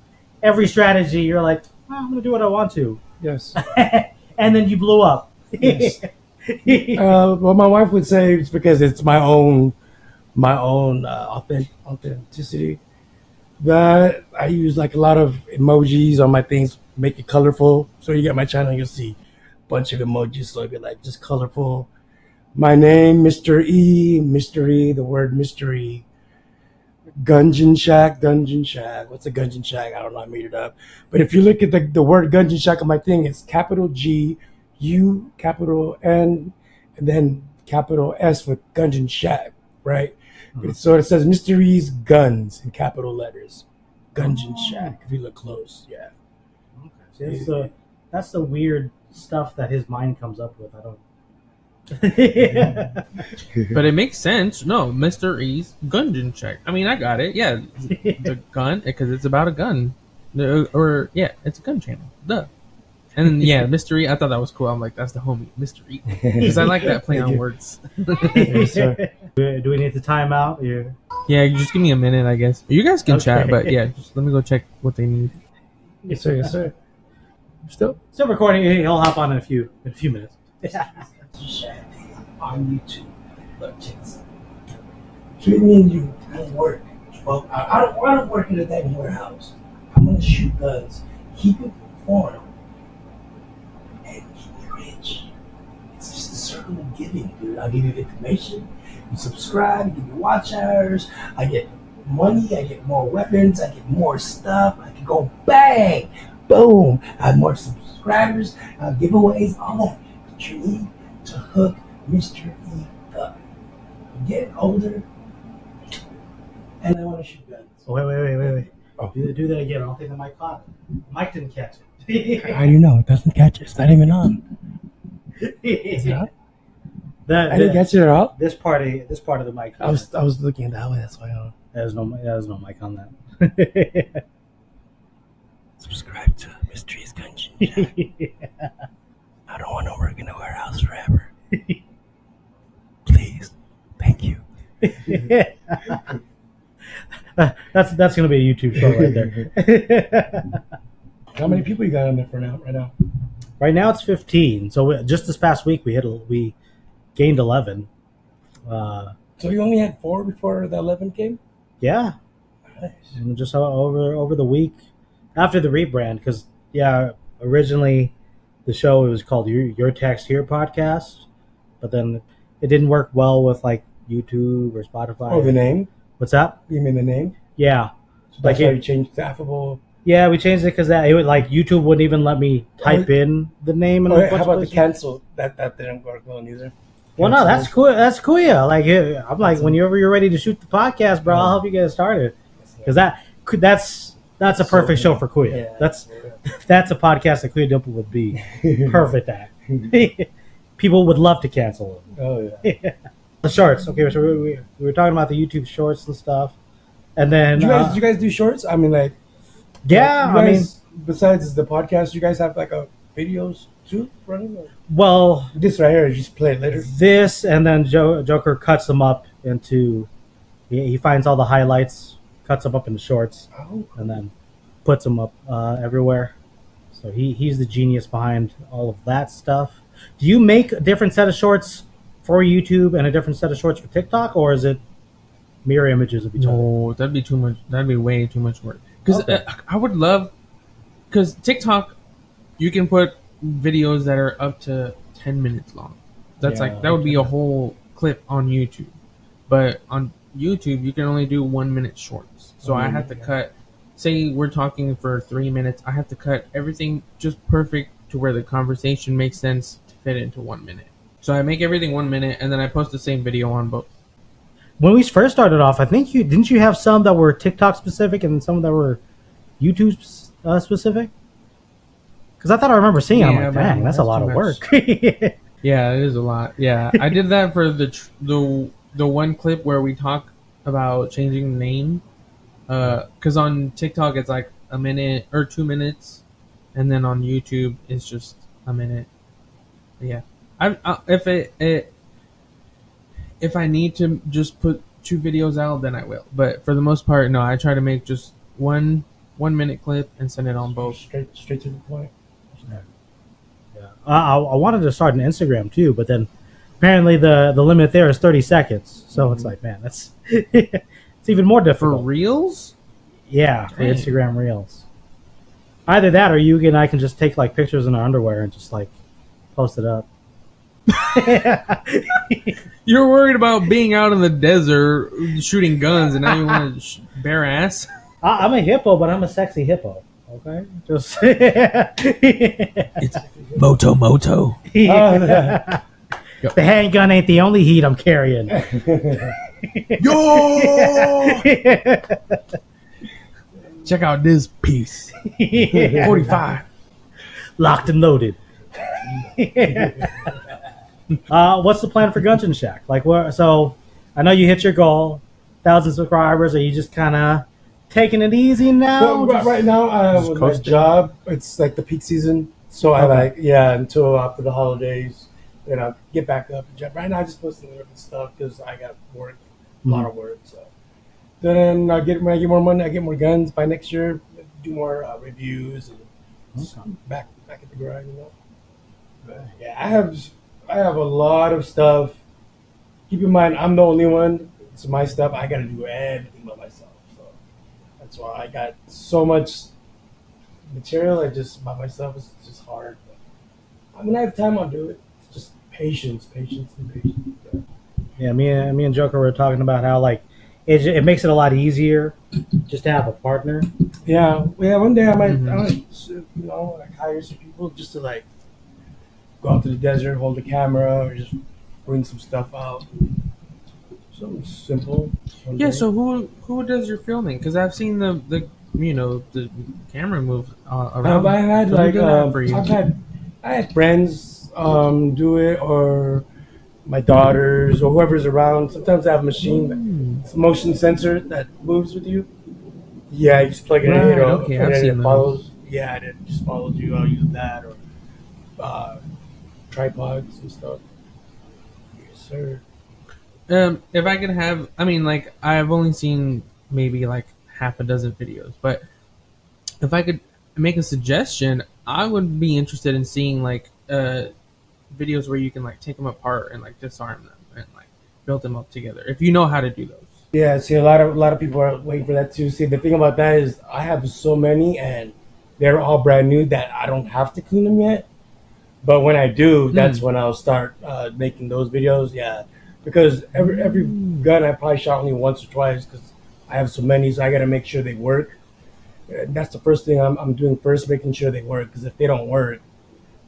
strategy. You're like, I'm gonna do what I want to, Yes. and then you blew up. Yes. Well, my wife would say it's because it's my own authenticity. That I use like a lot of emojis on my things, make it colorful. So you get my channel, you'll see a bunch of emojis. So it'll be like just colorful. My name, Mr. E, Mystery, the word mystery. Gungeon Shack. What's a Gungeon Shack? I don't know. I made it up. But if you look at the word Gungeon Shack on my thing, it's capital G, U, capital N, and then capital S for Gungeon Shack, right? So it says Mysteries Guns in capital letters. Gungeon Shack, if you look close, yeah. Okay. See, that's the weird stuff that his mind comes up with. I don't. But it makes sense. No, Mr. E's Gungeon check. I mean, I got it. Yeah, the gun because it's about a gun, or yeah, it's a gun channel. Duh. And then, yeah, Mr. E. I thought that was cool. I'm like, that's the homie, Mr. E. Because I like that play on words. Yes, sir. Do we need to time out? Yeah, you just give me a minute, I guess. You guys can chat, Okay. but yeah, just let me go check what they need. Yes, sir. Yes, sir. Still recording. He'll hop on in a few minutes. on YouTube. Look, chicks. Between me and you, I don't work. Well, I don't work in a damn warehouse. I'm gonna shoot guns, keep it warm, and keep me rich. It's just a circle of giving, dude. I'll give you information, you subscribe, you give me watch hours, I get money, I get more weapons, I get more stuff, I can go bang, boom, I have more subscribers, giveaways, all that. But you need to hook Mr. E up. I'm getting older, and I want to shoot guns. Oh, wait. Oh. Do that again. I don't think the mic caught it. Mike didn't catch it. How do you know? It doesn't catch it. It's not even on. Is it on? I didn't catch it at all. This part of the mic. I was looking that way. That's why. There's no mic on that. Subscribe to Mysteries Gungeon. I don't want to work in a warehouse forever. Please, thank you. That's gonna be a YouTube show right there. How many people you got on there right now? Right now it's 15. So just this past week we gained 11. So you only had 4 before the 11 came? Yeah. Nice. And just over the week after the rebrand, because originally the show was called Your Text Here podcast, but then it didn't work well with like YouTube or Spotify. Oh, the name? What's that? You mean the name? Yeah. So that's why you changed it to Affable. Yeah, we changed it because it would like YouTube wouldn't even let me type in the name. How about the cancel? That didn't work well either. Well, no, that's cool. That's cool. Yeah, like I'm like, whenever you're ready to shoot the podcast, bro, I'll help you get started. Because that's a perfect show for Kuya. Yeah. That's a podcast that Kuya Dimple would be perfect at. People would love to cancel it. Oh yeah. The shorts. Okay, so we were talking about the YouTube shorts and stuff, and then Do you guys do shorts? I mean, like, yeah. you guys, besides the podcast, you guys have like a videos too running? Or? Well, This right here, you just play it later. this and then Joker cuts them up into. He finds all the highlights, cuts them up into shorts, Oh, and then puts them up everywhere. So he's the genius behind all of that stuff. Do you make a different set of shorts for YouTube and a different set of shorts for TikTok, or is it mirror images of each other? No, that'd be too much. That'd be way too much work. Because I would love, because TikTok, you can put videos that are up to 10 minutes long. That's Yeah, that would be a whole clip on YouTube. But on YouTube, you can only do 1 minute shorts. So I have to cut. Say we're talking for 3 minutes, I have to cut everything just perfect to where the conversation makes sense to fit into 1 minute. So I make everything 1 minute, and then I post the same video on both. When we first started off, I think didn't you have some that were TikTok specific and some that were YouTube specific? Because I thought I remember seeing it. I'm Yeah, like, but dang, that's a that's lot too of much. work. Yeah, it is a lot. Yeah, I did that for the one clip where we talk about changing the name. Because on TikTok it's like a minute or 2 minutes, and then on YouTube it's just a minute. Yeah, if I need to just put 2 videos out, then I will. But for the most part, no. I try to make just one 1 minute clip and send it on both. straight to the point. Yeah. I wanted to start an Instagram too, but then apparently the limit there is 30 seconds. So it's like, man, that's it's even more For difficult. reels? Yeah, for Dang. Instagram Reels. Either that or you and I can just take like pictures in our underwear and just like post it up. You're worried about being out in the desert shooting guns, and now you want to bare ass. I'm a hippo, but I'm a sexy hippo. Okay, just It's moto. the handgun ain't the only heat I'm carrying. Yo! Check out this piece. 45. Locked and loaded. What's the plan for Gungeon Shack? Like, what? So, I know you hit your goal, 1,000 subscribers. Are you just kind of taking it easy now? Well, right now, just with my coasting? job, it's like the peak season. So Okay. until after the holidays, then I'll get back up. Right now, I just posting different stuff because I got work, a lot of work. So then when I get more money, I get more guns. By next year, do more reviews and back at the grind. But, yeah, I have a lot of stuff. Keep in mind, I'm the only one. It's my stuff. I got to do everything by myself. So that's why I got so much material. I just by myself is just hard. But when I have time, I'll do it. It's just patience. Yeah. Yeah, me and Joker were talking about how like it makes it a lot easier just to have a partner. Yeah. One day I might like hire some people just to like go out to the desert, hold the camera, or just bring some stuff out. Something simple. one Yeah, day. so who does your filming? Because I've seen the camera move around. I've had So who like did that for you? I had friends do it, or my daughters or whoever's around. Sometimes I have a machine, it's a motion sensor that moves with you. Yeah, you just plug it in, Right, you know, okay, and I've then seen it those. follows. Yeah, and it just follows you. I'll use that or tripods and stuff. Yes, sir. If I could have, I mean, like I've only seen maybe like half a dozen videos, but if I could make a suggestion, I would be interested in seeing like videos where you can like take them apart and like disarm them and like build them up together. If you know how to do those. Yeah, see, a lot of people are waiting for that too. See, the thing about that is I have so many, and they're all brand new that I don't have to clean them yet. But when I do, that's when I'll start making those videos. Yeah, because every gun I probably shot only once or twice because I have so many, so I got to make sure they work. And that's the first thing I'm doing first, making sure they work. Because if they don't work,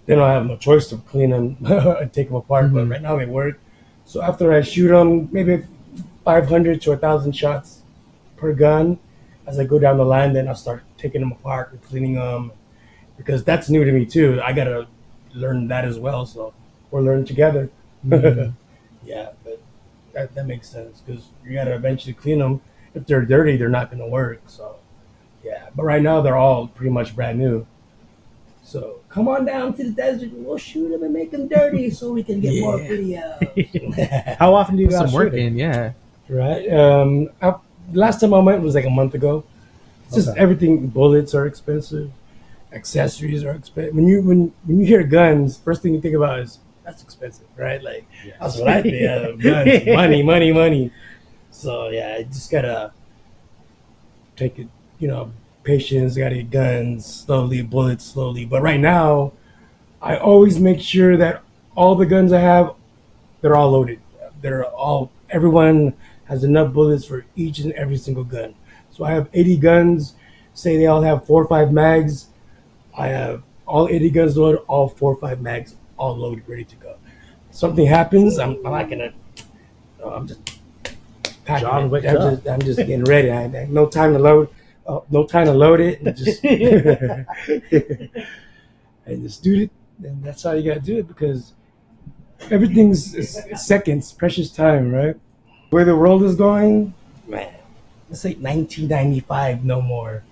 then I have no choice to clean them and take them apart. But right now they work. So after I shoot them, maybe 500 to 1,000 shots per gun. As I go down the line, then I'll start taking them apart and cleaning them because that's new to me too. I gotta learn that as well. So we're learning together. Yeah, but that makes sense because you gotta eventually clean them. If they're dirty, they're not gonna work. So yeah, but right now they're all pretty much brand new. So come on down to the desert and we'll shoot them and make them dirty so we can get more videos. How often do you Put guys some work shoot it? in, yeah. Right. Last time I went was like a month ago. It's just Okay. everything. Bullets are expensive. Accessories are expensive. When you hear guns, first thing you think about is that's expensive, right? Like that's what I think. Guns, money. So yeah, I just gotta take it. Patience. Gotta get guns slowly, bullets slowly. But right now, I always make sure that all the guns I have, they're all loaded. Everyone has enough bullets for each and every single gun. So I have 80 guns. Say they all have 4 or 5 mags. I have all 80 guns loaded, all 4 or 5 mags, all loaded, ready to go. Something happens, I'm not gonna. I'm just packing John it. Wick up. I'm just getting ready. No time to load. No time to load it. And just and just do it. And that's how you gotta do it because everything's is seconds, precious time, right? Where the world is going, man. This ain't 1995 no more.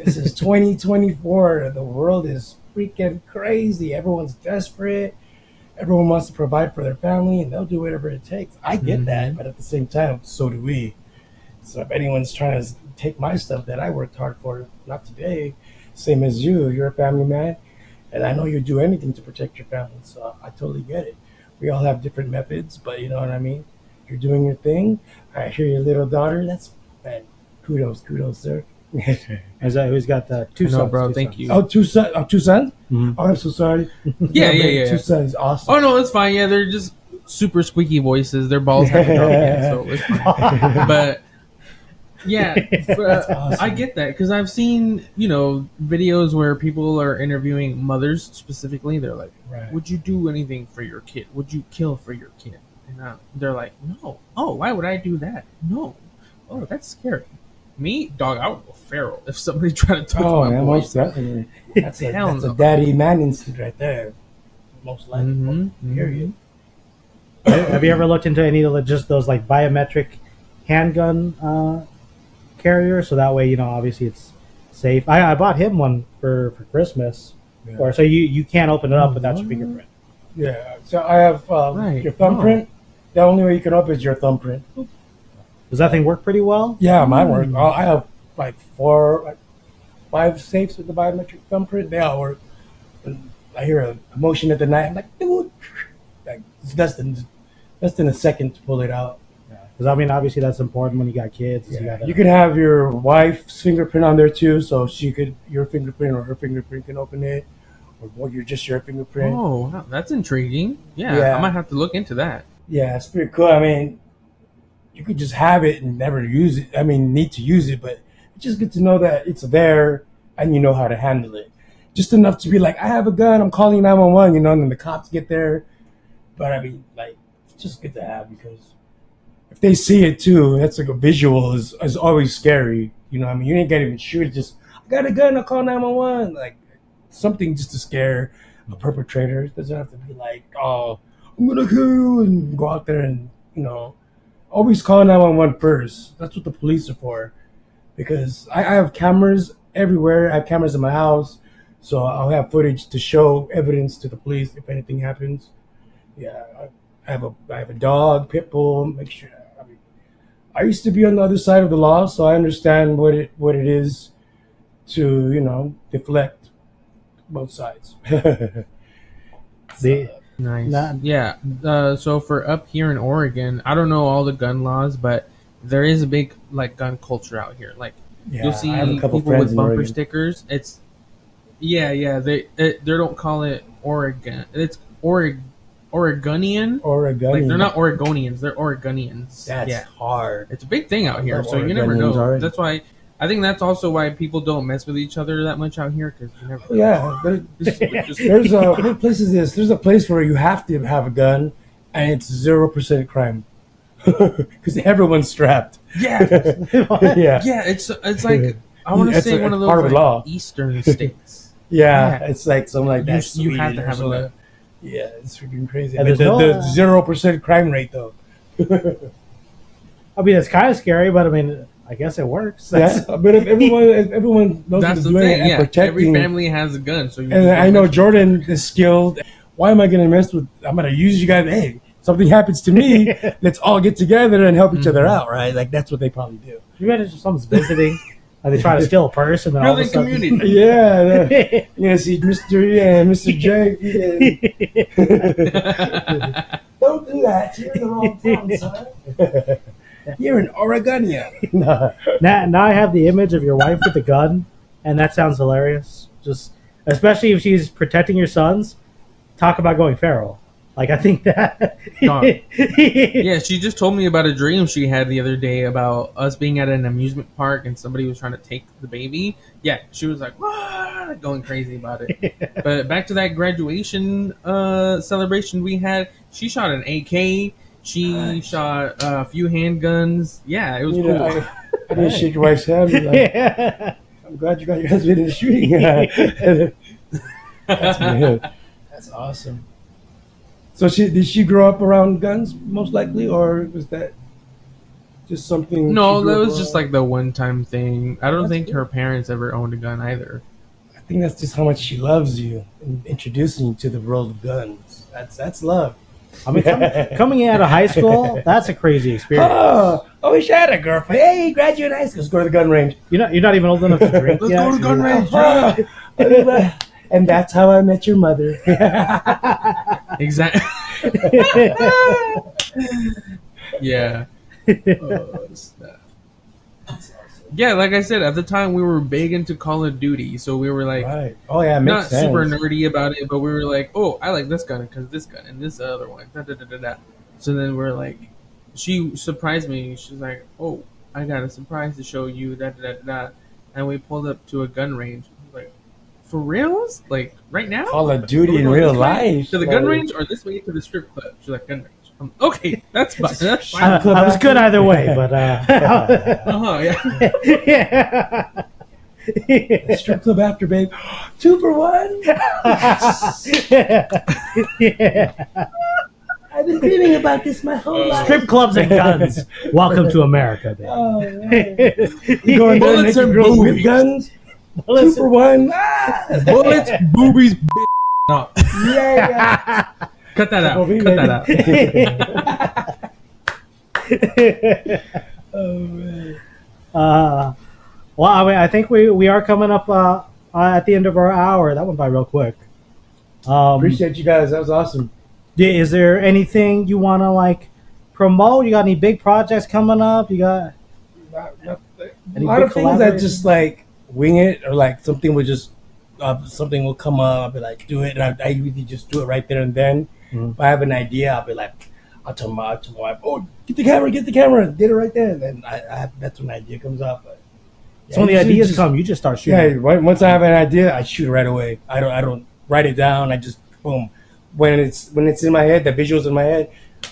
This is 2024. The world is freaking crazy. Everyone's desperate. Everyone wants to provide for their family, and they'll do whatever it takes. I get that, but at the same time, so do we. So if anyone's trying to take my stuff that I worked hard for, not today, same as you. You're a family man, and I know you do anything to protect your family. So I totally get it. We all have different methods, but you know what I mean. You're doing your thing. I hear your little daughter. That's man. Kudos, sir. Is that who's got the two No, sons? bro. Two Thank sons. you. Oh, two sons. Oh, two sons. Mhm. Oh, I'm so sorry. Yeah, yeah. Two sons. Awesome. Oh no, it's fine. Yeah, they're just super squeaky voices. Their balls haven't dropped yet, so it's fine. But yeah, awesome. I get that because I've seen videos where people are interviewing mothers specifically. They're like, Right. "Would you do anything for your kid? Would you kill for your kid?" And they're like, "No. Oh, why would I do that? No. Oh, that's scary." Me, dog, I would go feral if somebody tried to touch Oh, my yeah, boy. most definitely. That's a, Hell that's a no. daddy man instinct right there. Most likely. Mhm, Period. Have you ever looked into any of just those like biometric handgun carriers? So that way, obviously it's safe. I bought him one for Christmas, Yeah. or so you can't open it up without your fingerprint. Yeah. So I have Right. your thumbprint. The only way you can open is your thumbprint. Does that thing work pretty well? Yeah, mine work. I have like 5 safes with the biometric thumbprint. They all work. And I hear a motion at the night. I'm like, dude, like it's less than a second to pull it out. Because I mean, obviously that's important when you got kids. Yeah. You can have your wife's fingerprint on there too, so your fingerprint or her fingerprint can open it, or just your fingerprint. Oh, wow, that's intriguing. Yeah, Yeah. I might have to look into that. Yeah, it's pretty cool. I mean, you could just have it and never use it. I mean, need to use it, but it's just good to know that it's there and you know how to handle it. Just enough to be like, I have a gun, I'm calling 911, and then the cops get there. But I mean, like, it's just good to have because if they see it too, that's like a visual is always scary. You know what I mean? You ain't got to even shoot it, just, I got a gun, I'll call 911. Like, something just to scare a perpetrator. It doesn't have to be like, oh, I'm going to kill you and go out there and, always call 911 first. That's what the police are for. Because I have cameras everywhere. I have cameras in my house. So I'll have footage to show evidence to the police if anything happens. Yeah, I have a dog, pit bull. Make sure. I mean, I used to be on the other side of the law, so I understand what it is to deflect both sides. Nice. Not- Yeah. So for up here in Oregon, I don't know all the gun laws, but there is a big gun culture out here. Like Yeah, you'll see I have a couple people friends with in bumper Oregon. stickers. It's they don't call it Oregon. It's Oregonian. Oregon. Like they're not Oregonians, they're Oregonians. That's yeah. hard. It's a big thing out here, love so you never Oregonians know. already. That's why I think that's also why people don't mess with each other that much out here because you never. Oh, yeah, there's what place is this? There's a place where you have to have a gun, and it's 0% crime because everyone's strapped. Yeah, Yeah, yeah. It's like I want to It's say a- one of it's part those of the law. eastern states. yeah, Yeah. it's like something like that. You have to Sweden or have a something. gun. Yeah, it's freaking crazy. Yeah, But there's the no, 0% crime rate though. I mean, it's kind of scary, but I mean, I guess it works. Yeah, but if everyone knows That's what the they're doing thing. and Yeah, every protecting, family has a gun, so you and just I don't know mess with Jordan is skilled. Why am I going to mess with? I'm going to use you guys. Hey, something happens to me, let's all get together and help each other out, right? Like that's what they probably do. You imagine if someone's visiting, and they try to steal a purse, and then all of a Building sudden, community. Yeah, you're gonna see Mr. J. Don't do that. You're in the wrong town, son. You're an Oregonian. No. now I have the image of your wife with a gun, and that sounds hilarious. Just especially if she's protecting your sons. Talk about going feral. Like I think that. Dog. Yeah, she just told me about a dream she had the other day about us being at an amusement park and somebody was trying to take the baby. Yeah, she was like, "What?" going crazy about it. But back to that graduation celebration we had, she shot an AK. She shot a few handguns. Yeah, it was cool. I didn't shake your wife's hand. Like, I'm glad you guys did the shooting. That's good. That's awesome. So did she grow up around guns, most likely, or was that just something? No, she grew that up was just around? like the one-time thing. I don't That's think good. her parents ever owned a gun either. I think that's just how much she loves you and introducing you to the world of guns. That's love. I mean, coming out of high school, that's a crazy experience. Oh, I wish I had a girlfriend. Hey, graduate high school. Let's go to the gun range. You're not even old enough to drink Let's yet. go to gun range. And that's how I met your mother. Exactly. Yeah. Oh, snap. Yeah, like I said, at the time we were big into Call of Duty, so we were like, Right. Oh yeah, it not makes sense. super nerdy about it, but we were like, oh, I like this gun because this gun and this other one. Da, da, da, da, da. So then we're like, she surprised me. She's like, oh, I got a surprise to show you. Da, da, da, da. And we pulled up to a gun range. I was like, for reals? Like right now? Call of Duty Are we in going real this way life. to the gun Like- range or this way to the strip club? She's like, gun range. Okay, that's fine. That's fine. I was good either way, but Yeah. yeah. Strip club after, babe. 2 for 1. I've been dreaming about this my whole life. Strip clubs and guns. Welcome to America, baby. Oh, man. You go in there and make Bullets and girls with boobies. guns. 2 for 1. Ah. Bullets, boobies, no. Yeah. Cut that out. Boobies, Cut that baby. out. Oh man. Well, I mean, I think we are coming up at the end of our hour. That went by real quick. Appreciate you guys. That was awesome. Is there anything you want to like promote? You got any big projects coming up? You got A Any lot big of things I just like wing it, or like something will just something will come up. I'll be like, do it, and I usually just do it right there and then. Mhm. If I have an idea, I'll be like, I'll tell my wife, oh, get the camera, did it right there, and then that's when the idea comes up. But so when the usually ideas just- come, you just start shooting. Yeah, right. Once I have an idea, I shoot it right away. I don't write it down. I just boom. When it's in my head, the visuals in my head,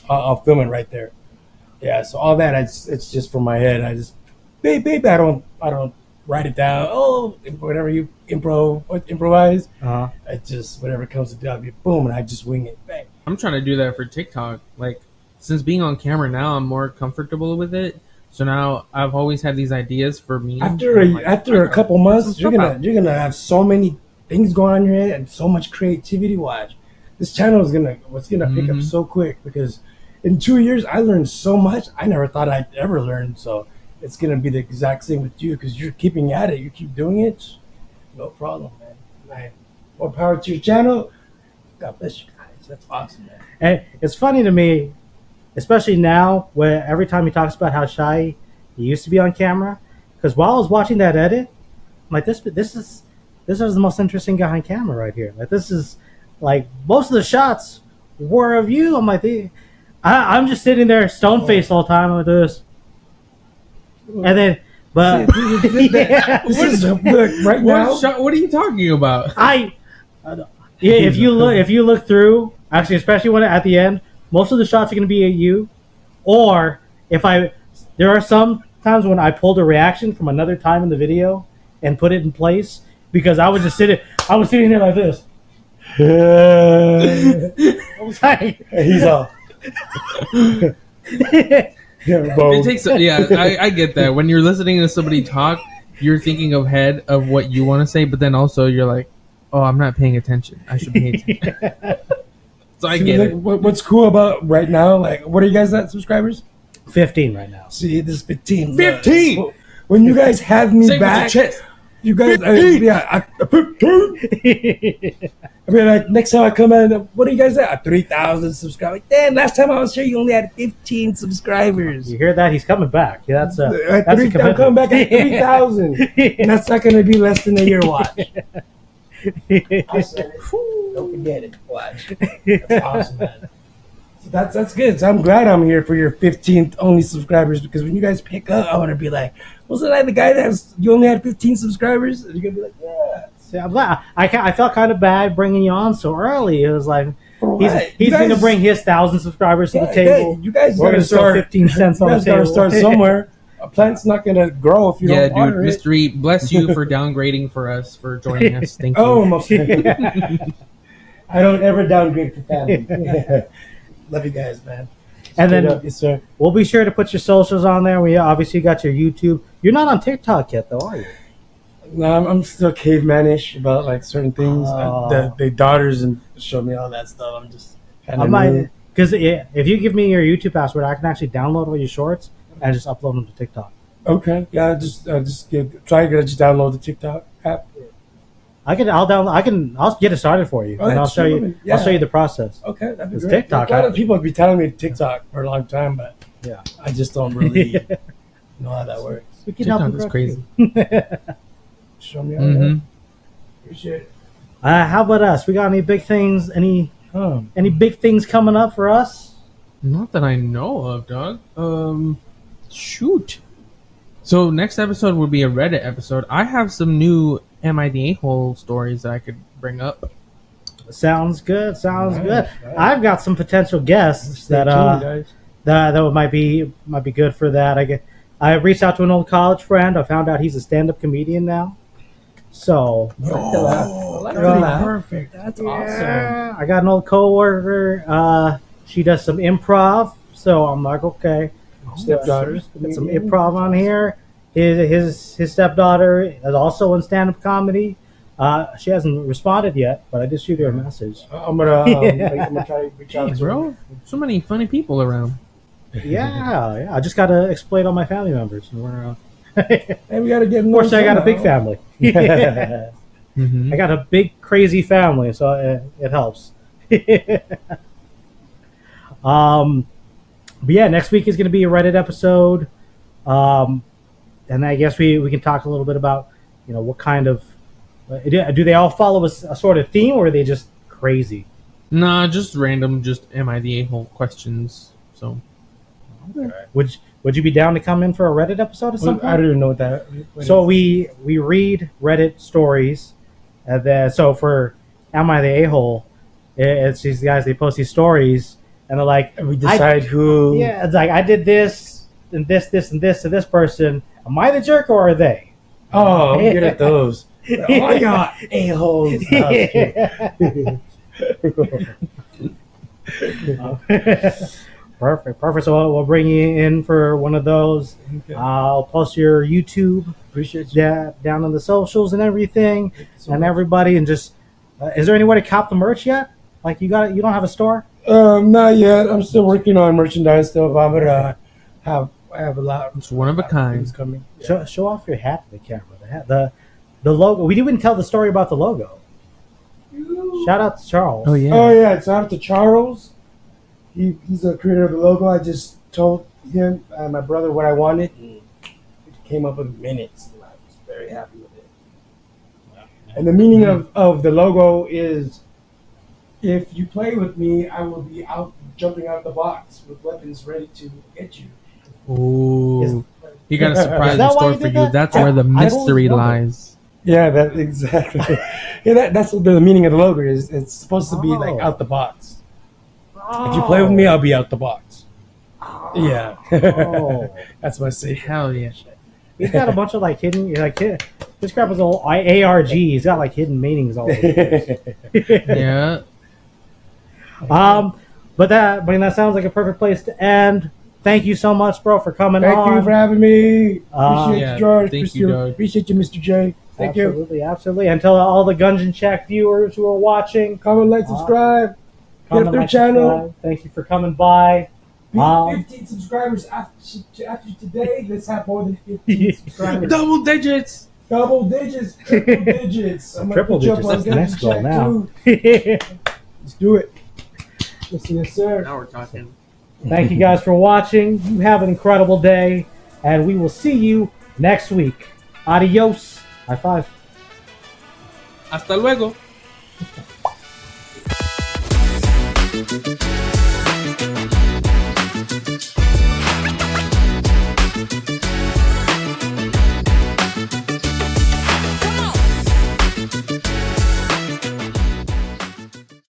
I'll film it right there. Yeah. So all that, it's just from my head. I just, babe, I don't write it down. Oh, whatever you improvise. Uh-huh. It's just whatever comes to W. Boom, and I just wing it. Bang. I'm trying to do that for TikTok. Like, since being on camera now, I'm more comfortable with it. So now I've always had these ideas for me. After I'm like, after a couple months, you're stuff gonna have so many things going on in your head and so much creativity. Watch, this channel is gonna pick up Mhm. so quick, because in 2 years I learned so much I never thought I'd ever learn. So it's gonna be the exact same with you, because you're keeping at it, you keep doing it, no problem, man. More power to your channel. God bless you guys. That's awesome, man. And it's funny to me, especially now, where every time he talks about how shy he used to be on camera, because while I was watching that edit, I'm like, this is the most interesting guy on camera right here. Like, this is like most of the shots were of you. I'm like, I'm just sitting there stone faced all the time. I'm like this, and then but yeah. This is look, right now. What are you talking about? If you look through, actually, especially when at the end, most of the shots are going to be at you, or there are some times when I pulled a reaction from another time in the video and put it in place, because I was sitting there like this. I was like, He's all. Yeah, bro. It takes. Yeah, I get that. When you're listening to somebody talk, you're thinking ahead of what you want to say, but then also you're like, oh, I'm not paying attention. I should pay attention. So I See, get like, it. what's cool about right now, like, what are you guys at subscribers? 15 right now. See, this is 15. 15! When you guys have me Say it with your back, chest. you guys, 15! I 15! I mean, like, next time I come in, what are you guys at? 3,000 subscribers. Like, damn, last time I was here, you only had 15 subscribers. You hear that? He's coming back. Yeah, that's a I'm coming back at 3,000. And that's not going to be less than a year watch. I said it. Don't forget it. Watch. That's awesome, man. So that's good. So I'm glad I'm here for your 15th only subscribers, because when you guys pick up, I want to be like, wasn't I the guy you only had 15 subscribers? And you're going to be like, yeah. See, I'm glad. I felt kind of bad bringing you on so early. It was like For he's what? he's You going to guys- bring his 1,000 subscribers to the Yeah, table. you guys We're got going to to throw start 15 cents on You the guys got table. to start somewhere. A plant's not going to grow if you Yeah, don't water dude. it. Mr. E, bless you for downgrading for us, for joining us. Thank you. Oh, most I don't ever downgrade for family. Love you guys, man. And then- Straight up, yes, sir. We'll be sure to put your socials on there. We obviously got your YouTube. You're not on TikTok yet, though, are you? No, I'm still cavemanish about like certain things. Oh. The daughters and show me all that stuff. I'm just kind I of might, because if you give me your YouTube password, I can actually download all your shorts and just upload them to TikTok. okay. Yeah, just try to just download the TikTok app. I'll get it started for you, Oh, and I'll that's show you. true. Yeah. I'll show you the process. Okay, that'd be It's great. TikTok, A lot huh? of people have been telling me TikTok for a long time, but Yeah. I just don't really know how that works. We can help you TikTok is grow crazy. too. Show me how Mm-hmm. to. Appreciate it. How about us? We got any big things? Any big things coming up for us? Not that I know of, dog. Shoot. So next episode will be a Reddit episode. I have some new Am I the A-hole stories that I could bring up. Sounds good. Sounds Nice, good. nice. I've got some potential guests Stay that tuned, guys. that might be good for that. I reached out to an old college friend. I found out he's a stand-up comedian now. So Perfect. That's awesome. yeah, I got an old coworker. She does some improv. So I'm like, okay, Stepdaughters. get some improv on here. His stepdaughter is also in stand-up comedy. She hasn't responded yet, but I did shoot her a message. I'm gonna try to reach out Jeez, to bro. So many funny people around. Yeah. I just gotta explain all my family members. We're, Hey, we gotta get. Fortunately, I got a big family. Mm-hmm. I got a big, crazy family, so it helps. But yeah, next week is going to be a Reddit episode, and I guess we can talk a little bit about what kind of do they all follow a sort of theme, or are they just crazy? Nah, just random, just Am I the A-hole questions. So Would you be down to come in for a Reddit episode or something? I don't even know what that. So we read Reddit stories, and then so for Am I the A-hole, it's these guys, they post these stories, and they're like, we decide who. yeah, it's like I did this and this and this to this person. Am I the jerk or are they? Oh, I'm good at those. Oh my god, a-holes. Perfect. So we'll bring you in for one of those. Okay. I'll post your YouTube Appreciate you. down on the socials and everything, So and much. everybody. And just, is there any way to cop the merch yet? Like you don't have a store? Not yet. I'm still working on merchandise still, but I'm gonna I have a lot. it's one of a kind. Things coming. Yeah. Show off your hat to the camera. The logo. We didn't even tell the story about the logo. Shout out to Charles. Oh yeah. Oh yeah, shout out to Charles. He's the creator of the logo. I just told him and my brother what I wanted, and it came up in minutes. And I was very happy with it. And the meaning of the logo is, if you play with me, I will be out jumping out the box with weapons ready to get you. Ooh. You got a surprise Is in that why store you for did you. that? That's where the I always mystery wondered. lies. Yeah, that exactly. Yeah, that's what the meaning of the logo is. It's supposed to be like Oh. out the box. If you play with me, I'll be out the box. Yeah, Oh. that's my safe. Hell yeah. He's got a bunch of like hidden, this crap is all ARG. He's got like hidden meanings all over. Yeah. But that sounds like a perfect place to end. Thank you so much, bro, for coming Thank on. you for having me. Appreciate Yeah, you, George. thank you, Doug. Appreciate you, Mr. J. Thank you. Absolutely. And tell all the Gungeon Check viewers who are watching, Comment, like, subscribe. Hit comment, up their like, channel. subscribe. Thank you for coming by. Beat Um, 15 subscribers after today. Let's have more than 15 subscribers. Double digits. Double digits, triple digits. I'm gonna Triple put you up digits, on that's the Gungeon next goal Check, now. too. Let's do it. Yes, sir. Now we're talking. Thank you guys for watching. You have an incredible day, and we will see you next week. Adios. High five. Hasta luego.